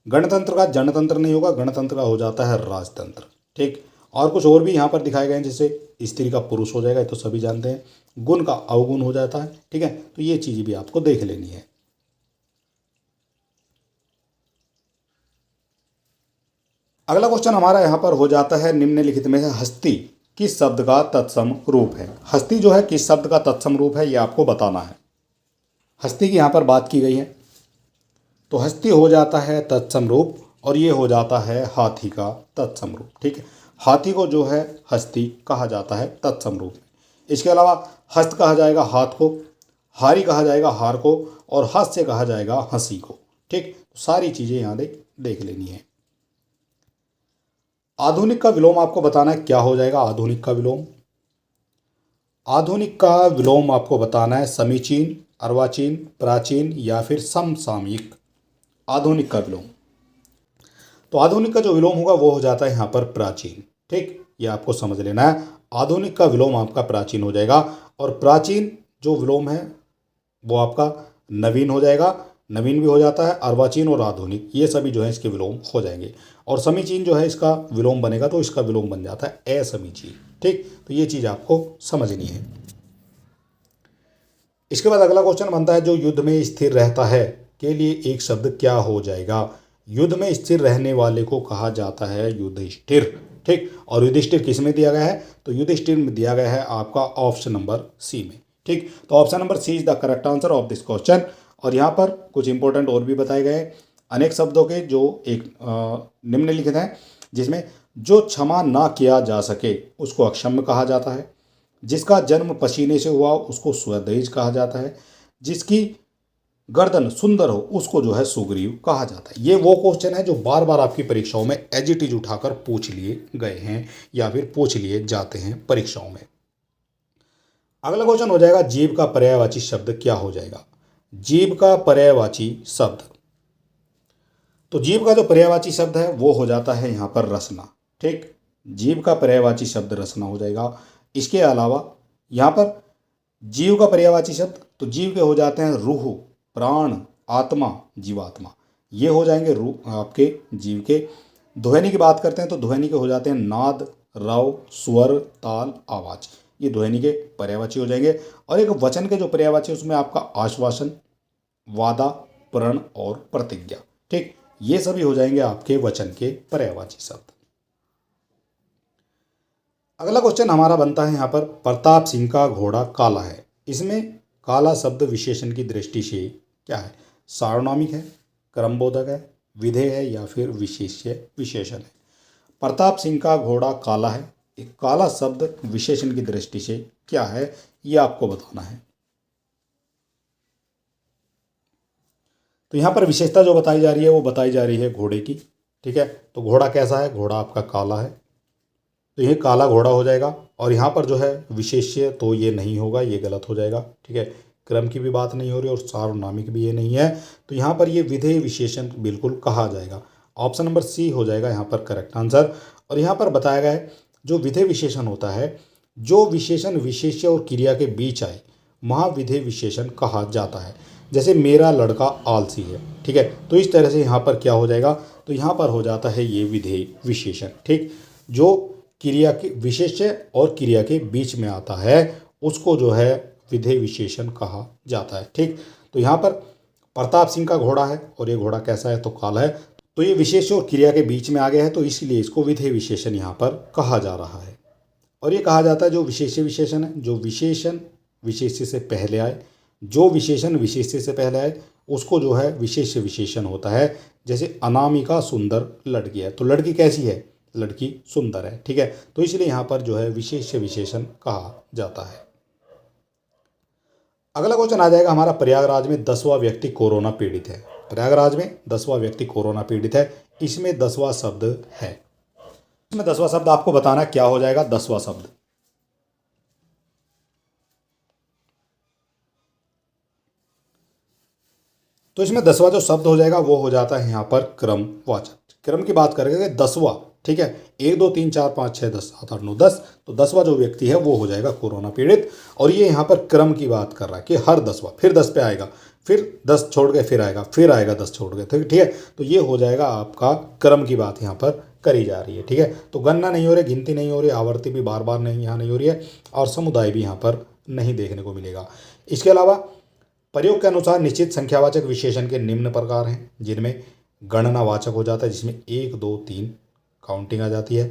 गणतंत्र का जनतंत्र नहीं होगा, गणतंत्र का हो जाता है राजतंत्र। ठीक, और कुछ और भी यहाँ पर दिखाए गए हैं, जैसे स्त्री का पुरुष हो जाएगा, ये तो सभी जानते हैं। गुण का अवगुण हो जाता है। ठीक है, तो ये चीज़ भी आपको देख लेनी है। अगला क्वेश्चन हमारा यहाँ पर हो जाता है, निम्नलिखित में से हस्ती किस शब्द का तत्सम रूप है? हस्ती जो है किस शब्द का तत्सम रूप है ये आपको बताना है। हस्ती की यहाँ पर बात की गई है, तो हस्ती हो जाता है तत्सम रूप और ये हो जाता है हाथी का तत्सम रूप। ठीक है, हाथी को जो है हस्ती कहा जाता है तत्सम रूप। इसके अलावा हस्त कहा जाएगा हाथ को, हारी कहा जाएगा हार को और हास्य कहा जाएगा हंसी को। ठीक, सारी चीज़ें यहाँ देख लेनी है। आधुनिक का विलोम आपको बताना है क्या हो जाएगा। आधुनिक का विलोम, आधुनिक का विलोम आपको बताना है समीचीन, अर्वाचीन, प्राचीन या फिर समसामयिक। आधुनिक का विलोम, तो आधुनिक का जो विलोम होगा वो हो जाता है यहाँ पर प्राचीन। ठीक, ये आपको समझ लेना है। आधुनिक का विलोम आपका प्राचीन हो जाएगा और प्राचीन जो विलोम है वो आपका नवीन हो जाएगा। नवीन भी हो जाता है, अर्वाचीन और आधुनिक ये सभी जो है इसके विलोम हो जाएंगे। और समीचीन जो है इसका विलोम बनेगा तो इसका विलोम बन जाता है असमीचीन। ठीक, तो ये चीज़ आपको समझनी है। इसके बाद अगला क्वेश्चन बनता है, जो युद्ध में स्थिर रहता है के लिए एक शब्द क्या हो जाएगा? युद्ध में स्थिर रहने वाले को कहा जाता है युधिष्ठिर। ठीक, और युधिष्ठिर किस में दिया गया है? तो युधिष्ठिर में दिया गया है आपका ऑप्शन नंबर सी में। ठीक, तो option number C is the correct answer of this question. और यहाँ पर कुछ इंपॉर्टेंट और भी बताए गए हैं अनेक शब्दों के जो एक निम्नलिखित हैं, जिसमें जो क्षमा ना किया जा सके उसको अक्षम्य कहा जाता है, जिसका जन्म पसीने से हुआ उसको स्वदहेज कहा जाता है, जिसकी गर्दन सुंदर हो उसको जो है सुग्रीव कहा जाता है। ये वो क्वेश्चन है जो बार बार आपकी परीक्षाओं में एज इट इज उठाकर पूछ लिए गए हैं या फिर पूछ लिए जाते हैं परीक्षाओं में। अगला क्वेश्चन हो जाएगा, जीव का पर्यायवाची शब्द क्या हो जाएगा? जीव का पर्यायवाची शब्द, तो जीव का जो पर्यायवाची शब्द है वो हो जाता है यहाँ पर रसना। ठीक, जीव का पर्यायवाची शब्द रसना हो जाएगा। इसके अलावा यहाँ पर जीव का पर्यायवाची शब्द, तो जीव के हो जाते हैं रूह, प्राण, आत्मा, जीवात्मा, ये हो जाएंगे रूह आपके जीव के। ध्वनि की बात करते हैं तो ध्वनि के हो जाते हैं नाद, रव, स्वर, ताल, आवाज, ये ध्वनि के पर्यायवाची हो जाएंगे। और एक वचन के जो पर्यायवाची उसमें आपका आश्वासन, वादा, प्रण और प्रतिज्ञा। ठीक, ये सभी हो जाएंगे आपके वचन के पर्यायवाची शब्द। अगला क्वेश्चन हमारा बनता है यहाँ पर, प्रताप सिंह का घोड़ा काला है। इसमें काला शब्द विशेषण की दृष्टि से क्या है? सार्वनामिक है, क्रमबोधक है, विधेय है या फिर विशेष्य विशेषण है। प्रताप सिंह का घोड़ा काला है, एक काला शब्द विशेषण की दृष्टि से क्या है, ये आपको बताना है। तो यहाँ पर विशेषता जो बताई जा रही है वो बताई जा रही है घोड़े की। ठीक है, तो घोड़ा कैसा है? घोड़ा आपका काला है, तो ये काला घोड़ा हो जाएगा। और यहाँ पर जो है विशेष्य तो ये नहीं होगा, ये गलत हो जाएगा। ठीक है, क्रम की भी बात नहीं हो रही और सार्वनामिक भी ये नहीं है, तो यहाँ पर ये विधेय विशेषण बिल्कुल कहा जाएगा। ऑप्शन नंबर सी हो जाएगा यहाँ पर करेक्ट आंसर। और यहाँ पर बताया गया है जो विधेय विशेषण होता है, जो विशेषण विशेष्य और क्रिया के बीच आए वहाँ विधेय विशेषण कहा जाता है। जैसे मेरा लड़का आलसी है, ठीक है, तो इस तरह से यहाँ पर क्या हो जाएगा? तो यहाँ पर हो जाता है ये विधेय विशेषण। ठीक, जो क्रिया के विशेष्य और क्रिया के बीच में आता है उसको जो है विधेय विशेषण कहा जाता है। ठीक, तो यहाँ पर प्रताप सिंह का घोड़ा है और ये घोड़ा कैसा है? तो काला है, तो ये विशेष्य और क्रिया के बीच में आ गया है, तो इसलिए इसको विधेय विशेषण यहाँ पर कहा जा रहा है। और ये कहा जाता है जो विशेष्य विशेषण है, जो विशेषण विशेष्य से पहले आए, जो विशेषण विशेष्य से पहले आए उसको जो है विशेष्य विशेषण होता है। जैसे अनामिका सुंदर लड़की है, तो लड़की कैसी है? लड़की सुंदर है। ठीक है, तो इसलिए यहाँ पर जो है विशेष्य विशेषण कहा जाता है। अगला क्वेश्चन आ जाएगा हमारा, प्रयागराज में 10वां व्यक्ति कोरोना पीड़ित है। प्रयागराज में 10वां व्यक्ति कोरोना पीड़ित है, इसमें 10वां शब्द है। इसमें 10वां शब्द आपको बताना क्या हो जाएगा? 10वां शब्द तो इसमें 10वां जो शब्द हो जाएगा वो हो जाता है यहाँ पर क्रमवाचक। क्रम की बात करेंगे 10वां, ठीक है, 1 2 3 4 5 6 10 7 8 9 10, तो 10वां जो व्यक्ति है वो हो जाएगा कोरोना पीड़ित। और ये यहाँ पर क्रम की बात कर रहा है कि हर 10वां, फिर 10 पे आएगा, फिर 10 छोड़ के फिर आएगा, फिर आएगा 10 छोड़ के, ठीक है, तो ये हो जाएगा आपका क्रम की बात यहाँ पर करी जा रही है। ठीक है, तो गणना नहीं हो रही, गिनती नहीं हो रही, आवर्ती भी बार बार नहीं यहाँ नहीं हो रही है, और समुदाय भी यहाँ पर नहीं देखने को मिलेगा। इसके अलावा प्रयोग के अनुसार निश्चित संख्यावाचक विशेषण के निम्न प्रकार हैं, जिनमें गणनावाचक हो जाता है, जिसमें 1 2 3 काउंटिंग आ जाती है।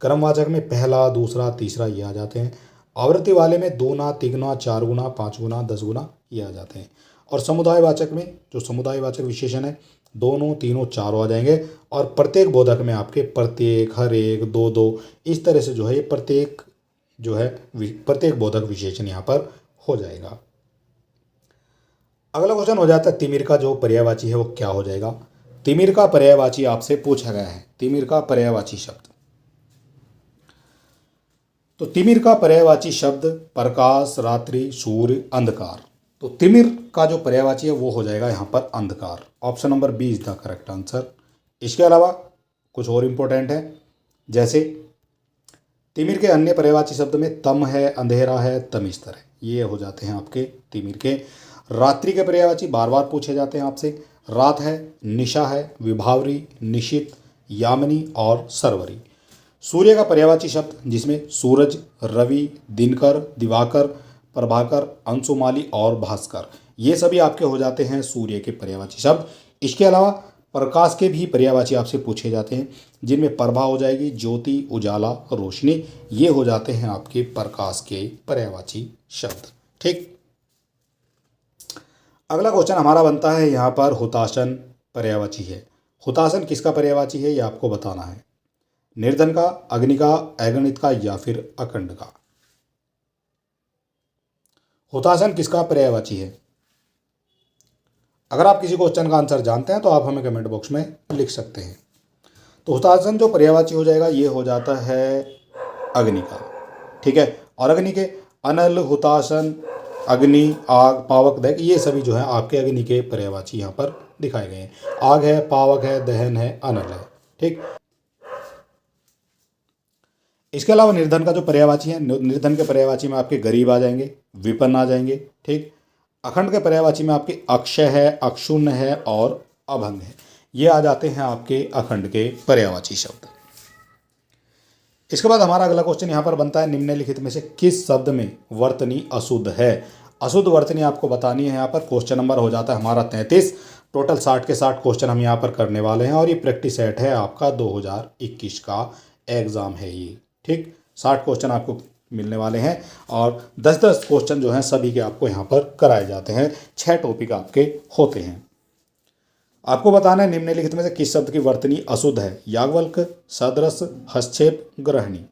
क्रमवाचक में पहला, दूसरा, तीसरा ये आ जाते हैं। आवृत्ति वाले में 2 गुना, 3 गुना, 4 गुना, 5 गुना, 10 गुना ये आ जाते हैं। और समुदायवाचक में जो समुदायवाचक विशेषण है, दोनों, तीनों, चारों आ जाएंगे। और प्रत्येक बोधक में आपके प्रत्येक, हर एक, दो दो, इस तरह से जो है ये प्रत्येक जो है प्रत्येक बोधक विशेषण यहाँ पर हो जाएगा। अगला क्वेश्चन हो जाता है तिमिर का जो पर्यायवाची है वो क्या हो जाएगा? तिमिर का पर्यायवाची आपसे पूछा गया है, तिमिर का पर्यायवाची शब्द। तो तिमिर का पर्यायवाची शब्द प्रकाश, रात्रि, सूर्य, अंधकार। तो तिमिर का जो पर्यायवाची है वो हो जाएगा यहाँ पर अंधकार। Option number B is the correct answer. इसके अलावा कुछ और इंपॉर्टेंट है, जैसे तिमिर के अन्य पर्यायवाची शब्द में तम है, अंधेरा है, तमिस्तर है, ये हो जाते हैं आपके तिमिर के। रात्रि के पर्यायवाची बार बार पूछे जाते हैं आपसे, रात है, निशा है, विभावरी, निशित, यामिनी और सरवरी। सूर्य का पर्यायवाची शब्द जिसमें सूरज, रवि, दिनकर, दिवाकर, प्रभाकर, अंशुमाली और भास्कर, ये सभी आपके हो जाते हैं सूर्य के पर्यायवाची शब्द। इसके अलावा प्रकाश के भी पर्यायवाची आपसे पूछे जाते हैं, जिनमें प्रभा हो जाएगी, ज्योति, उजाला, रोशनी, ये हो जाते हैं आपके प्रकाश के पर्यायवाची शब्द। ठीक, अगला क्वेश्चन हमारा बनता है यहाँ पर हुताशन पर्यायवाची है। हुताशन किसका पर्यायवाची है ये आपको बताना है। निर्धन का, अग्नि का, अगणित का या फिर अखंड का। हुताशन किसका पर्यायवाची है? अगर आप किसी क्वेश्चन का आंसर जानते हैं तो आप हमें कमेंट बॉक्स में लिख सकते हैं। तो हुताशन जो पर्यायवाची हो जाएगा ये हो जाता है अग्नि का। ठीक है, और अग्नि के अनल, हुताशन, अग्नि, आग, पावक, दहन, ये सभी जो है आपके अग्नि के पर्यायवाची यहाँ पर दिखाए गए हैं। आग है, पावक है, दहन है, अनल है। ठीक, इसके अलावा निर्धन का जो पर्यायवाची है, निर्धन के पर्यायवाची में आपके गरीब आ जाएंगे, विपन्न आ जाएंगे। ठीक, अखंड के पर्यायवाची में आपके अक्षय है, अक्षुण्ण है और अभंग है, ये आ जाते हैं आपके अखंड के पर्यायवाची शब्द। इसके बाद हमारा अगला क्वेश्चन यहाँ पर बनता है, निम्नलिखित में से किस शब्द में वर्तनी अशुद्ध है? अशुद्ध वर्तनी आपको बतानी है। यहाँ पर क्वेश्चन नंबर हो जाता है हमारा 33। टोटल 60 के 60 क्वेश्चन हम यहाँ पर करने वाले हैं और ये प्रैक्टिस सेट है आपका 2021 का एग्ज़ाम है ये। ठीक, 60 क्वेश्चन आपको मिलने वाले हैं और 10-10 क्वेश्चन जो हैं सभी के आपको यहाँ पर कराए जाते हैं। 6 टॉपिक आपके होते हैं। आपको बताना है निम्नलिखित में से किस शब्द की वर्तनी अशुद्ध है? याज्ञवल्क, सदृश, हस्तक्षेप, ग्रहणी।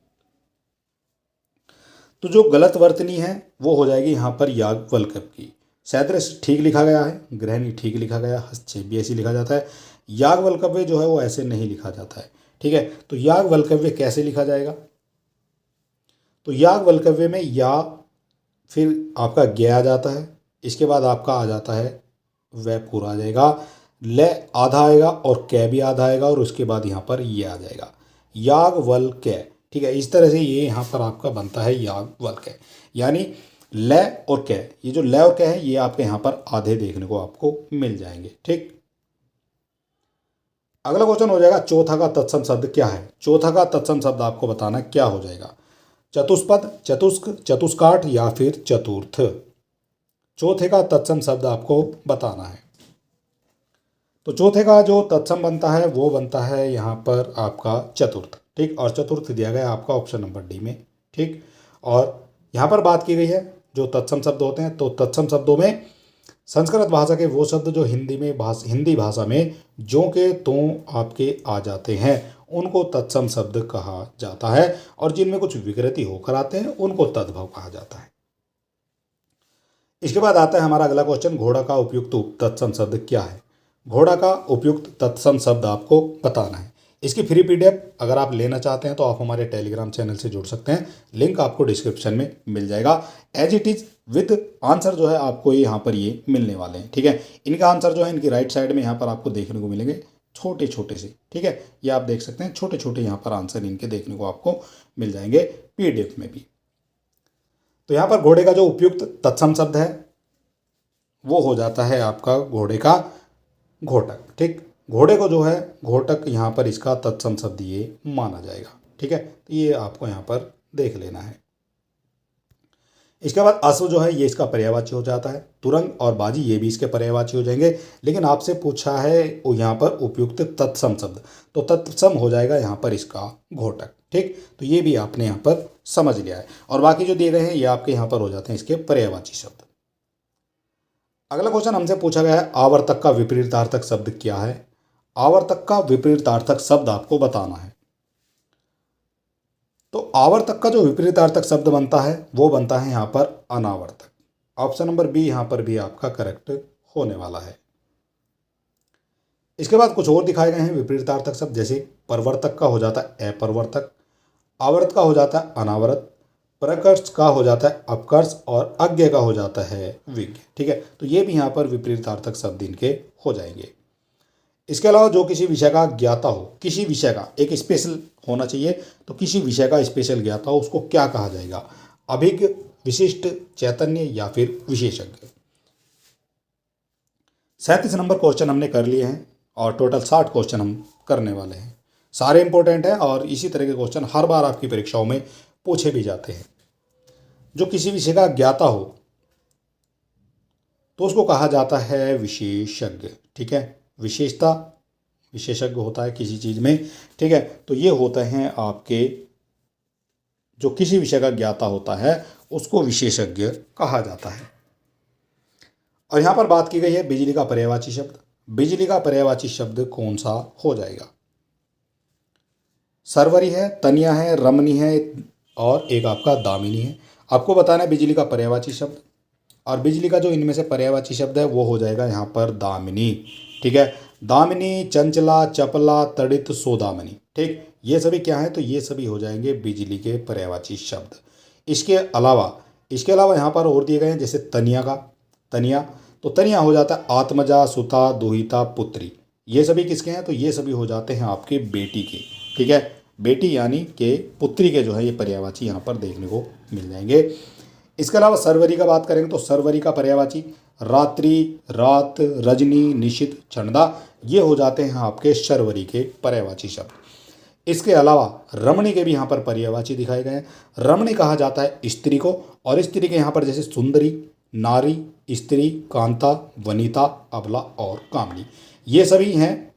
तो जो गलत वर्तनी है वो हो जाएगी यहाँ पर याज्ञवल्क की। सदृश ठीक लिखा गया है, ग्रहणी ठीक लिखा गया, हस्तक्षेप भी ऐसे लिखा जाता है। याज्ञवल्क्य जो है वो ऐसे नहीं लिखा जाता है। ठीक है, तो याज्ञवल्क्य कैसे लिखा जाएगा? तो याज्ञवल्क्य में या फिर आपका ज्ञ आ जाता है, इसके बाद आपका आ जाता है वह पूरा आ जाएगा, ल आधा आएगा और कै भी आधा आएगा और उसके बाद यहाँ पर ये आ जाएगा याज्ञवल्क्य। ठीक है, इस तरह से ये यहाँ पर आपका बनता है याज्ञवल्क्य, यानी ल और कै। ये जो ल और कै है ये आपके यहाँ पर आधे देखने को आपको मिल जाएंगे। ठीक, अगला क्वेश्चन हो जाएगा चौथा का तत्सम शब्द क्या है? चौथा का तत्सम शब्द आपको बताना क्या हो जाएगा? चतुष्पद, चतुष्क, चतुष्काठ या फिर चतुर्थ। चौथे का तत्सम शब्द आपको बताना है। तो चौथे का जो तत्सम बनता है वो बनता है यहाँ पर आपका चतुर्थ। ठीक, और चतुर्थ दिया गया आपका ऑप्शन नंबर डी में। ठीक, और यहाँ पर बात की गई है जो तत्सम शब्द होते हैं, तो तत्सम शब्दों में संस्कृत भाषा के वो शब्द जो हिंदी भाषा में जो के तो आपके आ जाते हैं उनको तत्सम शब्द कहा जाता है, और जिनमें कुछ विकृति होकर आते हैं उनको तद्भव कहा जाता है। इसके बाद आता है हमारा अगला क्वेश्चन, घोड़ा का उपयुक्त तत्सम शब्द क्या है? घोड़ा का उपयुक्त तत्सम शब्द आपको बताना है। इसकी फ्री पीडीएफ अगर आप लेना चाहते हैं तो आप हमारे टेलीग्राम चैनल से जुड़ सकते हैं, लिंक आपको डिस्क्रिप्शन में मिल जाएगा। As it is with answer जो है आपको ये यहाँ पर ये मिलने वाले हैं। ठीक है, इनका आंसर जो है इनकी राइट साइड में यहाँ पर आपको देखने को मिलेंगे छोटे छोटे से। ठीक है, ये आप देख सकते हैं छोटे छोटे यहाँ पर आंसर इनके देखने को आपको मिल जाएंगे पीडीएफ में भी। तो यहाँ पर घोड़े का जो उपयुक्त तत्सम शब्द है वो हो जाता है आपका घोड़े का घोटक। ठीक, घोड़े को जो है घोटक यहाँ पर इसका तत्सम शब्द ये माना जाएगा। ठीक है, तो ये आपको यहाँ पर देख लेना है। इसके बाद अश्व जो है ये इसका पर्यायवाची हो जाता है। तुरंग और बाजी ये भी इसके पर्यायवाची हो जाएंगे, लेकिन आपसे पूछा है वो यहाँ पर उपयुक्त तत्सम शब्द, तो तत्सम हो जाएगा यहाँ पर इसका घोटक। ठीक, तो ये भी आपने यहाँ पर समझ लिया है, और बाकी जो दिए गए हैं ये आपके यहाँ पर हो जाते हैं इसके पर्यायवाची शब्द। अगला क्वेश्चन हमसे पूछा गया है आवर्तक का विपरीतार्थक शब्द क्या है? आवर्तक का विपरीतार्थक शब्द आपको बताना है। तो आवर्तक का जो विपरीतार्थक शब्द बनता है वो बनता है यहाँ पर अनावर्तक। ऑप्शन नंबर बी यहाँ पर भी आपका करेक्ट होने वाला है। इसके बाद कुछ और दिखाए गए हैं विपरीतार्थक शब्द, जैसे परवर्तक का हो जाता है अपरवर्तक, आवर्त का हो जाता है अनावर्त, प्रकर्ष का हो जाता है अपकर्ष और अज्ञ का हो जाता है विज्ञ। ठीक है, तो ये भी यहाँ पर विपरीतार्थक शब्द इनके हो जाएंगे। इसके अलावा जो किसी विषय का ज्ञाता हो, किसी विषय का एक स्पेशल होना चाहिए, तो किसी विषय का स्पेशल ज्ञाता हो उसको क्या कहा जाएगा? अभिज्ञ, विशिष्ट, चैतन्य या फिर विशेषज्ञ। 37 नंबर क्वेश्चन हमने कर लिए हैं और टोटल 60 क्वेश्चन हम करने वाले हैं। सारे इंपॉर्टेंट हैं और इसी तरह के क्वेश्चन हर बार आपकी परीक्षाओं में पूछे भी जाते हैं। जो किसी विषय का ज्ञाता हो तो उसको कहा जाता है विशेषज्ञ। ठीक है, विशेषता विशेषज्ञ होता है किसी चीज़ में। ठीक है, तो ये होते हैं आपके जो किसी विषय का ज्ञाता होता है उसको विशेषज्ञ कहा जाता है। और यहाँ पर बात की गई है बिजली का पर्यायवाची शब्द। बिजली का पर्यायवाची शब्द कौन सा हो जाएगा? सरवरी है, तनिया है, रमनी है और एक आपका दामिनी है। आपको बताना है बिजली का पर्यायवाची शब्द, और बिजली का जो इनमें से पर्यायवाची शब्द है वो हो जाएगा यहाँ पर दामिनी। ठीक है, दामिनी, चंचला, चपला, तड़ित, सोदामनी। ठीक, ये सभी क्या है? तो ये सभी हो जाएंगे बिजली के पर्यायवाची शब्द। इसके अलावा यहाँ पर और दिए गए हैं, जैसे तनिया, तो तनिया हो जाता है आत्मजा, सुता, दुहिता, पुत्री। ये सभी किसके हैं? तो ये सभी हो जाते हैं आपके बेटी के। ठीक है, बेटी यानी के पुत्री के जो है ये पर्यायवाची यहाँ पर देखने को मिल जाएंगे। इसके अलावा सरवरी का बात करेंगे तो सरवरी का पर्यायवाची रात्रि, रात, रजनी, निशित, चंदा, ये हो जाते हैं आपके शर्वरी के पर्यायवाची शब्द। इसके अलावा रमणी के भी यहाँ पर पर्यायवाची दिखाए गए हैं। रमणी कहा जाता है स्त्री को, और स्त्री के यहाँ पर जैसे सुंदरी, नारी, स्त्री, कांता, वनिता, अबला और कामनी। ये सभी हैं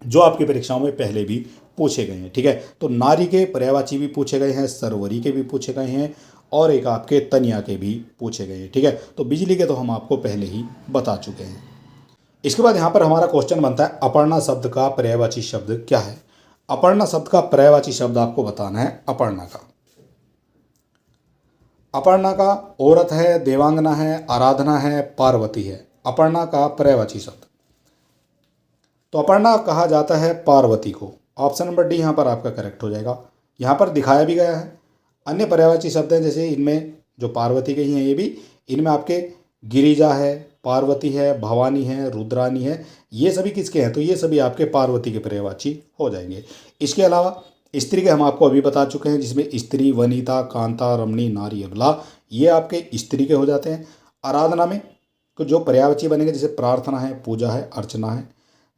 जो आपकी परीक्षाओं में पहले भी पूछे गए हैं। ठीक है, तो नारी के पर्यायवाची भी पूछे गए हैं, सरवरी के भी पूछे गए हैं और एक आपके तनिया के भी पूछे गए हैं। ठीक है, तो बिजली के तो हम आपको पहले ही बता चुके हैं। इसके बाद यहाँ पर हमारा क्वेश्चन बनता है अपर्णा शब्द का पर्यायवाची शब्द क्या है। अपर्णा शब्द का पर्यायवाची शब्द आपको बताना है अपर्णा का। अपर्णा का औरत है, देवांगना है, आराधना है, पार्वती है। अपर्णा का पर्यायवाची शब्द, तो अपर्णा कहा जाता है पार्वती को। ऑप्शन नंबर डी यहाँ पर आपका करेक्ट हो जाएगा। यहाँ पर दिखाया भी गया है। अन्य पर्यायवाची शब्द हैं जैसे इनमें जो पार्वती के ही हैं, ये भी इनमें आपके गिरिजा है, पार्वती है, भवानी है, रुद्रानी है। ये सभी किसके हैं, तो ये सभी आपके पार्वती के पर्यायवाची हो जाएंगे। इसके अलावा स्त्री के हम आपको अभी बता चुके हैं, जिसमें स्त्री, वनिता, कांता, रमणी, नारी, अबला, ये आपके स्त्री के हो जाते हैं। आराधना में तो जो पर्यायवाची बनेंगे जैसे प्रार्थना है, पूजा है, अर्चना है।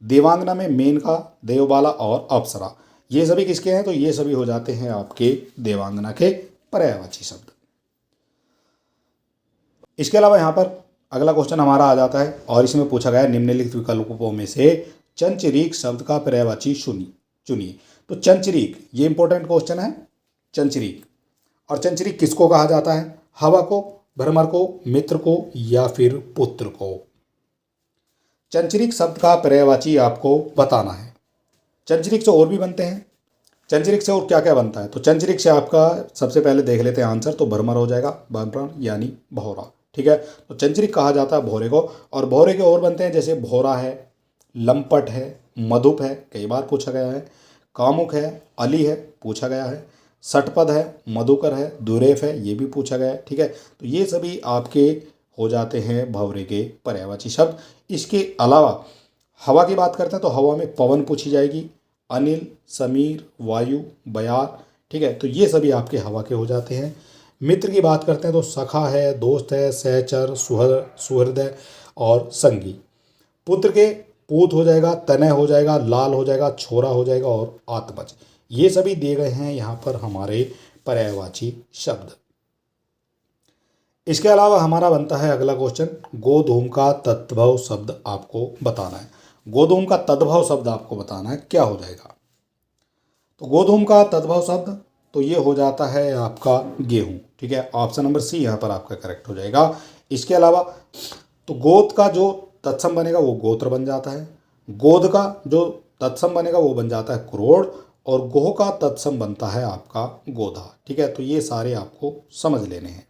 देवांगना में मेनका, देवबाला और अप्सरा, ये सभी किसके हैं, तो ये सभी हो जाते हैं आपके देवांगना के पर्यायवाची शब्द। इसके अलावा यहाँ पर अगला क्वेश्चन हमारा आ जाता है और इसमें पूछा गया निम्नलिखित विकल्पों में से चंचरीक शब्द का पर्यायवाची चुनिए। तो चंचरीक, ये इंपॉर्टेंट क्वेश्चन है। चंचरीक, और चंचरीक किसको कहा जाता है, हवा को, भ्रमर को, मित्र को या फिर पुत्र को। चंचरीक शब्द का पर्यायवाची आपको बताना है। चंचरीक से और भी बनते हैं। चंचरीक से और क्या क्या बनता है, तो चंचरीक से आपका सबसे पहले देख लेते हैं आंसर, तो भ्रमर हो जाएगा, भ्रमर यानी भौरा। ठीक है, तो चंचरीक कहा जाता है भौरे को। और भौरे के और बनते हैं जैसे भौरा है, लंपट है, मधुप है, कई बार पूछा गया है, कामुक है, अली है, पूछा गया है, सटपद है, मधुकर है, दुरेफ है, ये भी पूछा गया है। ठीक है, तो ये सभी आपके हो जाते हैं भौरे के पर्यायवाची शब्द। इसके अलावा हवा की बात करते हैं तो हवा में पवन पूछी जाएगी, अनिल, समीर, वायु, बयार। ठीक है, तो ये सभी आपके हवा के हो जाते हैं। मित्र की बात करते हैं तो सखा है, दोस्त है, सहचर, सुहृदय और संगी। पुत्र के पूत हो जाएगा, तनय हो जाएगा, लाल हो जाएगा, छोरा हो जाएगा और आत्मज। ये सभी दिए गए हैं यहाँ पर हमारे पर्यायवाची शब्द। इसके अलावा हमारा बनता है अगला क्वेश्चन, गोधूम का तद्भव शब्द आपको बताना है। गोधूम का तद्भव शब्द आपको बताना है, क्या हो जाएगा। तो गोधूम का तद्भव शब्द, तो ये हो जाता है आपका गेहूं। ठीक है, ऑप्शन नंबर सी यहाँ पर आपका करेक्ट हो जाएगा। इसके अलावा तो गोद का जो तत्सम बनेगा वो गोत्र बन जाता है, गोद का जो तत्सम बनेगा वो बन जाता है करोड़, और गोह का तत्सम बनता है आपका गोधा। ठीक है, तो ये सारे आपको समझ लेने हैं।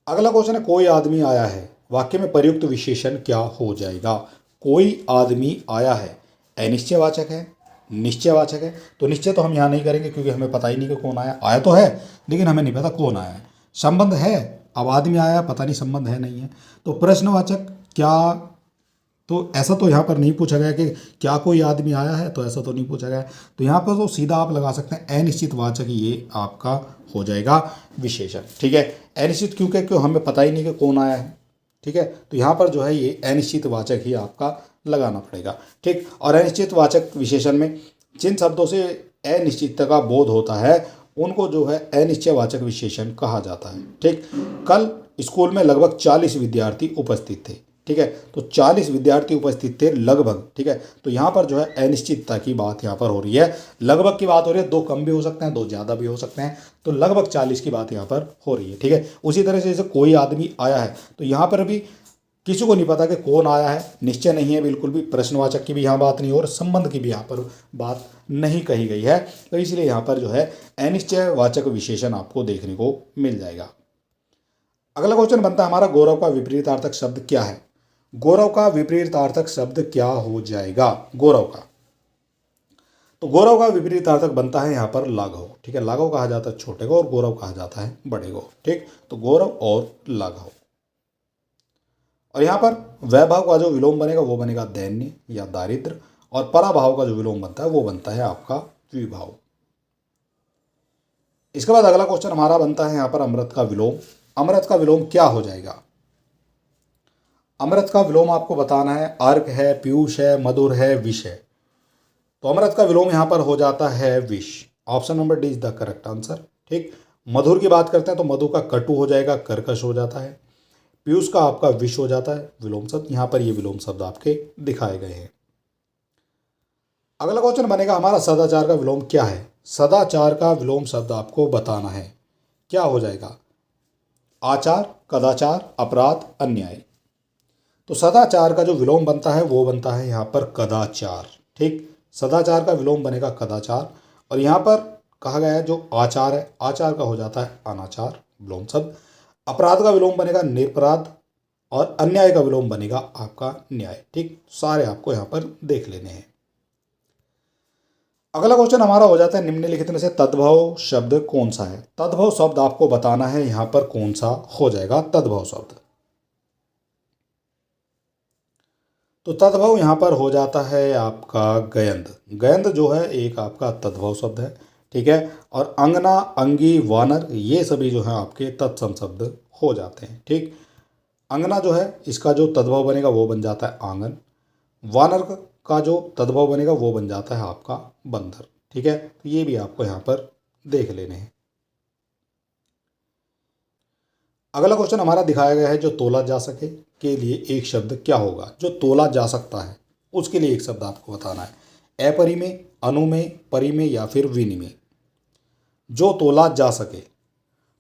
अगला क्वेश्चन है, कोई आदमी आया है, वाक्य में प्रयुक्त विशेषण क्या हो जाएगा। कोई आदमी आया है, अनिश्चयवाचक है, निश्चयवाचक है। तो निश्चय तो हम यहाँ नहीं करेंगे क्योंकि हमें पता ही नहीं कि कौन आया। आया तो है लेकिन हमें नहीं पता कौन आया है। संबंध है, अब आदमी आया, पता नहीं संबंध है नहीं है। तो प्रश्नवाचक क्या, तो ऐसा तो यहाँ पर नहीं पूछा गया कि क्या कोई आदमी आया है, तो ऐसा तो नहीं पूछा गया। तो यहाँ पर तो सीधा आप लगा सकते हैं अनिश्चित वाचक, ये आपका हो जाएगा विशेषण। ठीक है, अनिश्चित क्यों हमें पता ही नहीं कि कौन आया है। ठीक है, तो यहाँ पर जो है ये अनिश्चित वाचक ही आपका लगाना पड़ेगा। ठीक, और अनिश्चित वाचक विशेषण में जिन शब्दों से अनिश्चितता का बोध होता है उनको जो है अनिश्चयवाचक विशेषण कहा जाता है। ठीक, कल स्कूल में लगभग 40 विद्यार्थी उपस्थित थे। ठीक है, तो 40 विद्यार्थी उपस्थित थे लगभग। ठीक है, तो यहाँ पर जो है अनिश्चितता की बात यहाँ पर हो रही है, लगभग की बात हो रही है। 2 कम भी हो सकते हैं, 2 ज़्यादा भी हो सकते हैं, तो लगभग 40 की बात यहाँ पर हो रही है। ठीक है, उसी तरह से जैसे कोई आदमी आया है, तो यहाँ पर भी किसी को नहीं पता कि कौन आया है, निश्चय नहीं है बिल्कुल भी। प्रश्नवाचक की भी यहाँ बात नहीं और संबंध की भी यहाँ पर बात नहीं कही गई है, तो इसलिए यहाँ पर जो है अनिश्चयवाचक विशेषण आपको देखने को मिल जाएगा। अगला क्वेश्चन बनता है हमारा, गौरव का विपरीतार्थक शब्द क्या है। गौरव का विपरीतार्थक शब्द क्या हो जाएगा गौरव का, तो गौरव का विपरीतार्थक बनता है यहाँ पर लाघव। ठीक है, लाघव कहा जाता है छोटे को और गौरव कहा जाता है बड़े को। ठीक, तो गौरव और लाघव। और यहाँ पर वैभव का जो विलोम बनेगा वो बनेगा दैन्य या दारिद्र, और पराभाव का जो विलोम बनता है वो बनता है आपका विभाव। इसके बाद अगला क्वेश्चन हमारा बनता है यहाँ पर अमृत का विलोम। अमृत का विलोम क्या हो जाएगा। अमृत का विलोम आपको बताना है, अर्क है, पीयूष है, मधुर है, विष है। तो अमृत का विलोम यहाँ पर हो जाता है विष। Option number D is the correct answer. ठीक, मधुर की बात करते हैं तो मधु का कटु हो जाएगा, कर्कश हो जाता है। पीयूष का आपका विष हो जाता है, विलोम शब्द। यहाँ पर ये विलोम शब्द आपके दिखाए गए हैं। अगला क्वेश्चन बनेगा हमारा सदाचार का विलोम क्या है। सदाचार का विलोम शब्द आपको बताना है, क्या हो जाएगा। आचार, कदाचार, अपराध, अन्याय। तो सदाचार का जो विलोम बनता है वो बनता है यहाँ पर कदाचार। ठीक, सदाचार का विलोम बनेगा कदाचार। और यहाँ पर कहा गया है जो आचार है, आचार का हो जाता है अनाचार, विलोम शब्द। अपराध का विलोम बनेगा निरपराध और अन्याय का विलोम बनेगा आपका न्याय। ठीक, सारे आपको यहाँ पर देख लेने हैं। अगला क्वेश्चन हमारा हो जाता है निम्नलिखित में से तद्भव शब्द कौन सा है। तद्भव शब्द आपको बताना है यहाँ पर कौन सा हो जाएगा तद्भव शब्द। तो तद्भव यहाँ पर हो जाता है आपका गयंद। गयंद जो है एक आपका तद्भव शब्द है। ठीक है, और अंगना, अंगी, वानर ये सभी जो है आपके तत्सम शब्द हो जाते हैं। ठीक, अंगना जो है इसका जो तद्भव बनेगा वो बन जाता है आंगन। वानर का जो तद्भव बनेगा वो बन जाता है आपका बंदर। ठीक है, तो ये भी आपको यहाँ पर देख लेने हैं। अगला क्वेश्चन हमारा दिखाया गया है जो तोला जा सके के लिए एक शब्द क्या होगा। जो तोला जा सकता है उसके लिए एक शब्द आपको बताना है। अपरिमेय, अनुमेय, परिमेय या फिर विनिमेय। जो तोला जा सके,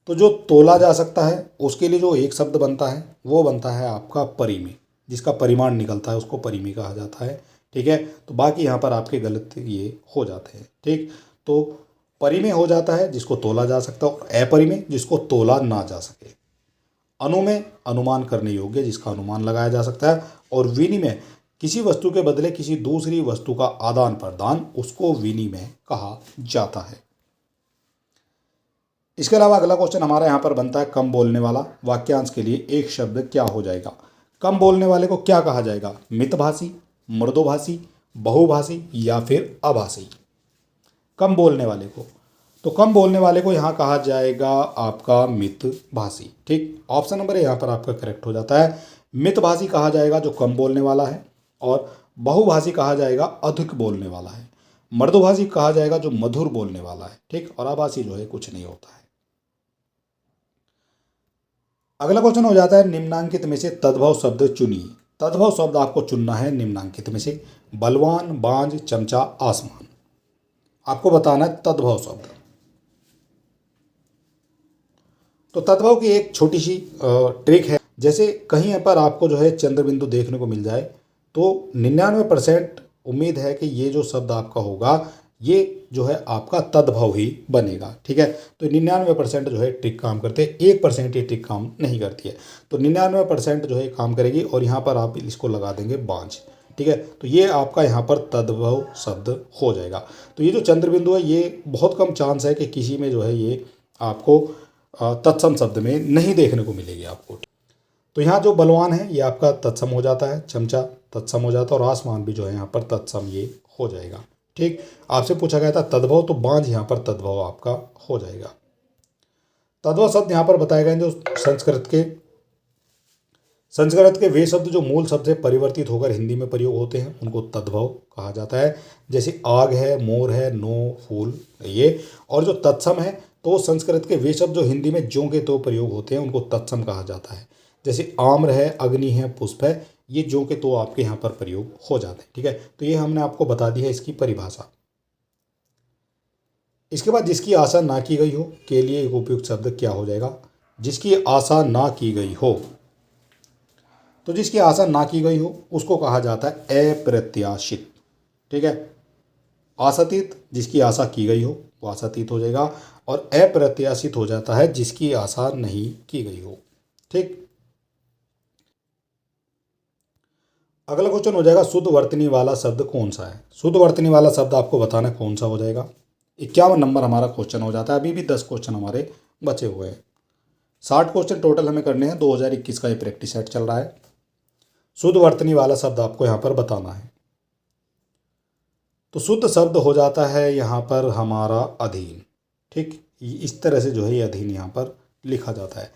तो जो तोला जा सकता है उसके लिए जो एक शब्द बनता है वो बनता है आपका परिमेय। जिसका परिमाण निकलता है उसको परिमेय कहा जाता है। ठीक है, तो बाकी यहाँ पर आपके गलत ये हो जाते हैं। ठीक, तो परिमेय हो जाता है जिसको तोला जा सकता है, और अपरिमेय जिसको तोला ना जा सके। अनुमेय अनुमान करने योग्य जिसका अनुमान लगाया जा सकता है, और विनिमय किसी वस्तु के बदले किसी दूसरी वस्तु का आदान प्रदान, उसको विनिमय कहा जाता है। इसके अलावा अगला क्वेश्चन हमारा यहाँ पर बनता है कम बोलने वाला। वाक्यांश के लिए एक शब्द क्या हो जाएगा। कम बोलने वाले को क्या कहा जाएगा। मितभाषी, मृदुभाषी, बहुभाषी या फिर अभाषी। कम बोलने वाले को, तो कम बोलने वाले को यहाँ कहा जाएगा आपका मितभाषी। ठीक, ऑप्शन नंबर यहाँ पर आपका करेक्ट हो जाता है। मितभाषी कहा जाएगा जो कम बोलने वाला है, और बहुभाषी कहा जाएगा अधिक बोलने वाला है। मृदुभाषी कहा जाएगा जो मधुर बोलने वाला है। ठीक, और अभाषी जो है कुछ नहीं होता है। अगला क्वेश्चन हो जाता है निम्नांकित में से तद्भव शब्द चुनिए। तद्भव शब्द आपको चुनना है निम्नांकित में से। बलवान, बांझ, चमचा, आसमान। आपको बताना है तद्भव शब्द। तो तद्भव की एक छोटी सी ट्रिक है। जैसे कहीं पर आपको जो है चंद्र बिंदु देखने को मिल जाए तो 99% उम्मीद है कि ये जो शब्द आपका होगा ये जो है आपका तद्भव ही बनेगा। ठीक है, तो 99% जो है ट्रिक काम करते हैं, 1% ये ट्रिक काम नहीं करती है। तो 99% जो है काम करेगी, और यहाँ पर आप इसको लगा देंगे बांझ। ठीक है, तो ये आपका यहाँ पर तद्भव शब्द हो जाएगा। तो ये जो चंद्र बिंदु है ये बहुत कम चांस है कि किसी में जो है ये आपको तत्सम शब्द में नहीं देखने को मिलेगी आपको। तो यहाँ जो बलवान है ये आपका तत्सम हो जाता है, चमचा तत्सम हो जाता है, और आसमान भी जो है यहाँ पर तत्सम ये हो जाएगा। ठीक, आपसे पूछा गया था तद्भव, तो बांझ यहाँ पर तद्भव आपका हो जाएगा। तद्भव शब्द यहाँ पर बताए गए जो संस्कृत के वे शब्द जो मूल शब्द से परिवर्तित होकर हिंदी में प्रयोग होते हैं उनको तद्भव कहा जाता है। जैसे आग है, मोर है, नो, फूल ये। और जो तत्सम है तो संस्कृत के वे शब्द जो हिंदी में ज्यों के तो प्रयोग होते हैं उनको तत्सम कहा जाता है। जैसे आम्र है, अग्नि है, पुष्प है, ये ज्यों के तो आपके यहाँ पर प्रयोग हो जाते हैं। ठीक है, तो ये हमने आपको बता दी है इसकी परिभाषा। इसके बाद जिसकी आशा ना की गई हो के लिए एक उपयुक्त शब्द क्या हो जाएगा। जिसकी आशा ना की गई हो, तो जिसकी आशा ना की गई हो उसको कहा जाता है अप्रत्याशित। ठीक है, आशातीत जिसकी आशा की गई हो वो आशातीत हो जाएगा, और अप्रत्याशित हो जाता है जिसकी आशा नहीं की गई हो। ठीक, अगला क्वेश्चन हो जाएगा शुद्ध वर्तनी वाला शब्द कौन सा है। शुद्ध वर्तनी वाला शब्द आपको बताना कौन सा हो जाएगा। 51 नंबर हमारा क्वेश्चन हो जाता है। अभी भी 10 क्वेश्चन हमारे बचे हुए हैं। 60 क्वेश्चन टोटल हमें करने हैं। 2021 का ये प्रैक्टिस सेट चल रहा है। शुद्ध वर्तनी वाला शब्द आपको यहाँ पर बताना है। तो शुद्ध शब्द हो जाता है यहाँ पर हमारा अधीन। ठीक, इस तरह से जो है ये अधीन यहाँ पर लिखा जाता है।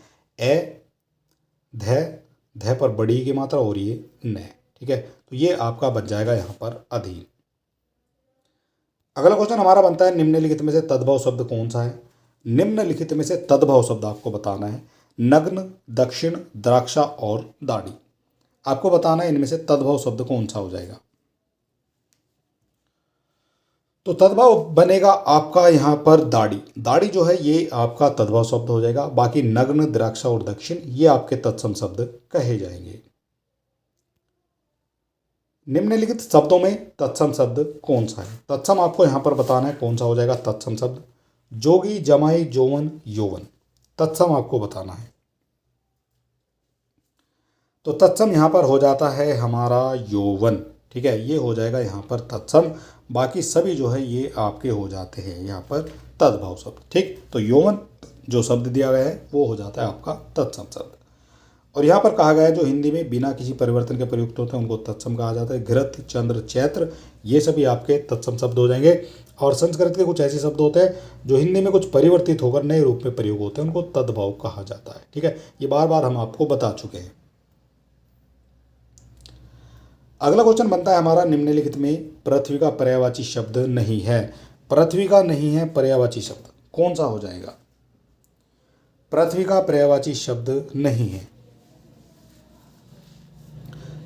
ध पर बड़ी की मात्रा और ये न। ठीक है, तो ये आपका बन जाएगा यहाँ पर अधीन। अगला क्वेश्चन हमारा बनता है निम्नलिखित में से तद्भव शब्द कौन सा है। निम्नलिखित में से तद्भव शब्द आपको बताना है। नग्न, दक्षिण, द्राक्षा और दाढ़ी। आपको बताना है इनमें से तद्भव शब्द कौन सा हो जाएगा। तो तद्भव बनेगा आपका यहाँ पर दाढ़ी। दाढ़ी जो है ये आपका तद्भव शब्द हो जाएगा। बाकी नग्न, द्राक्षा और दक्षिण ये आपके तत्सम शब्द कहे जाएंगे। निम्नलिखित शब्दों में तत्सम शब्द कौन सा है। तत्सम आपको यहाँ पर बताना है कौन सा हो जाएगा तत्सम शब्द। जोगी, जमाई, जोवन, यौवन, तत्सम आपको बताना है। तो तत्सम यहाँ पर हो जाता है हमारा यौवन। ठीक है, ये हो जाएगा यहाँ पर तत्सम। बाकी सभी जो है ये आपके हो जाते हैं यहाँ पर तद्भव शब्द। ठीक, तो यौवन जो शब्द दिया गया है वो हो जाता है आपका तत्सम शब्द। और यहाँ पर कहा गया है जो हिंदी में बिना किसी परिवर्तन के प्रयुक्त होते हैं उनको तत्सम कहा जाता है। घृत, चंद्र, चैत्र ये सभी आपके तत्सम शब्द हो जाएंगे। और संस्कृत के कुछ ऐसे शब्द होते हैं जो हिंदी में कुछ परिवर्तित होकर नए रूप में प्रयोग होते हैं, उनको तद्भव कहा जाता है। ठीक है, ये बार बार हम आपको बता चुके हैं। अगला क्वेश्चन बनता है हमारा, निम्नलिखित में पृथ्वी का पर्यायवाची शब्द नहीं है। पृथ्वी का नहीं है पर्यायवाची शब्द, कौन सा हो जाएगा। पृथ्वी का पर्यायवाची शब्द नहीं है।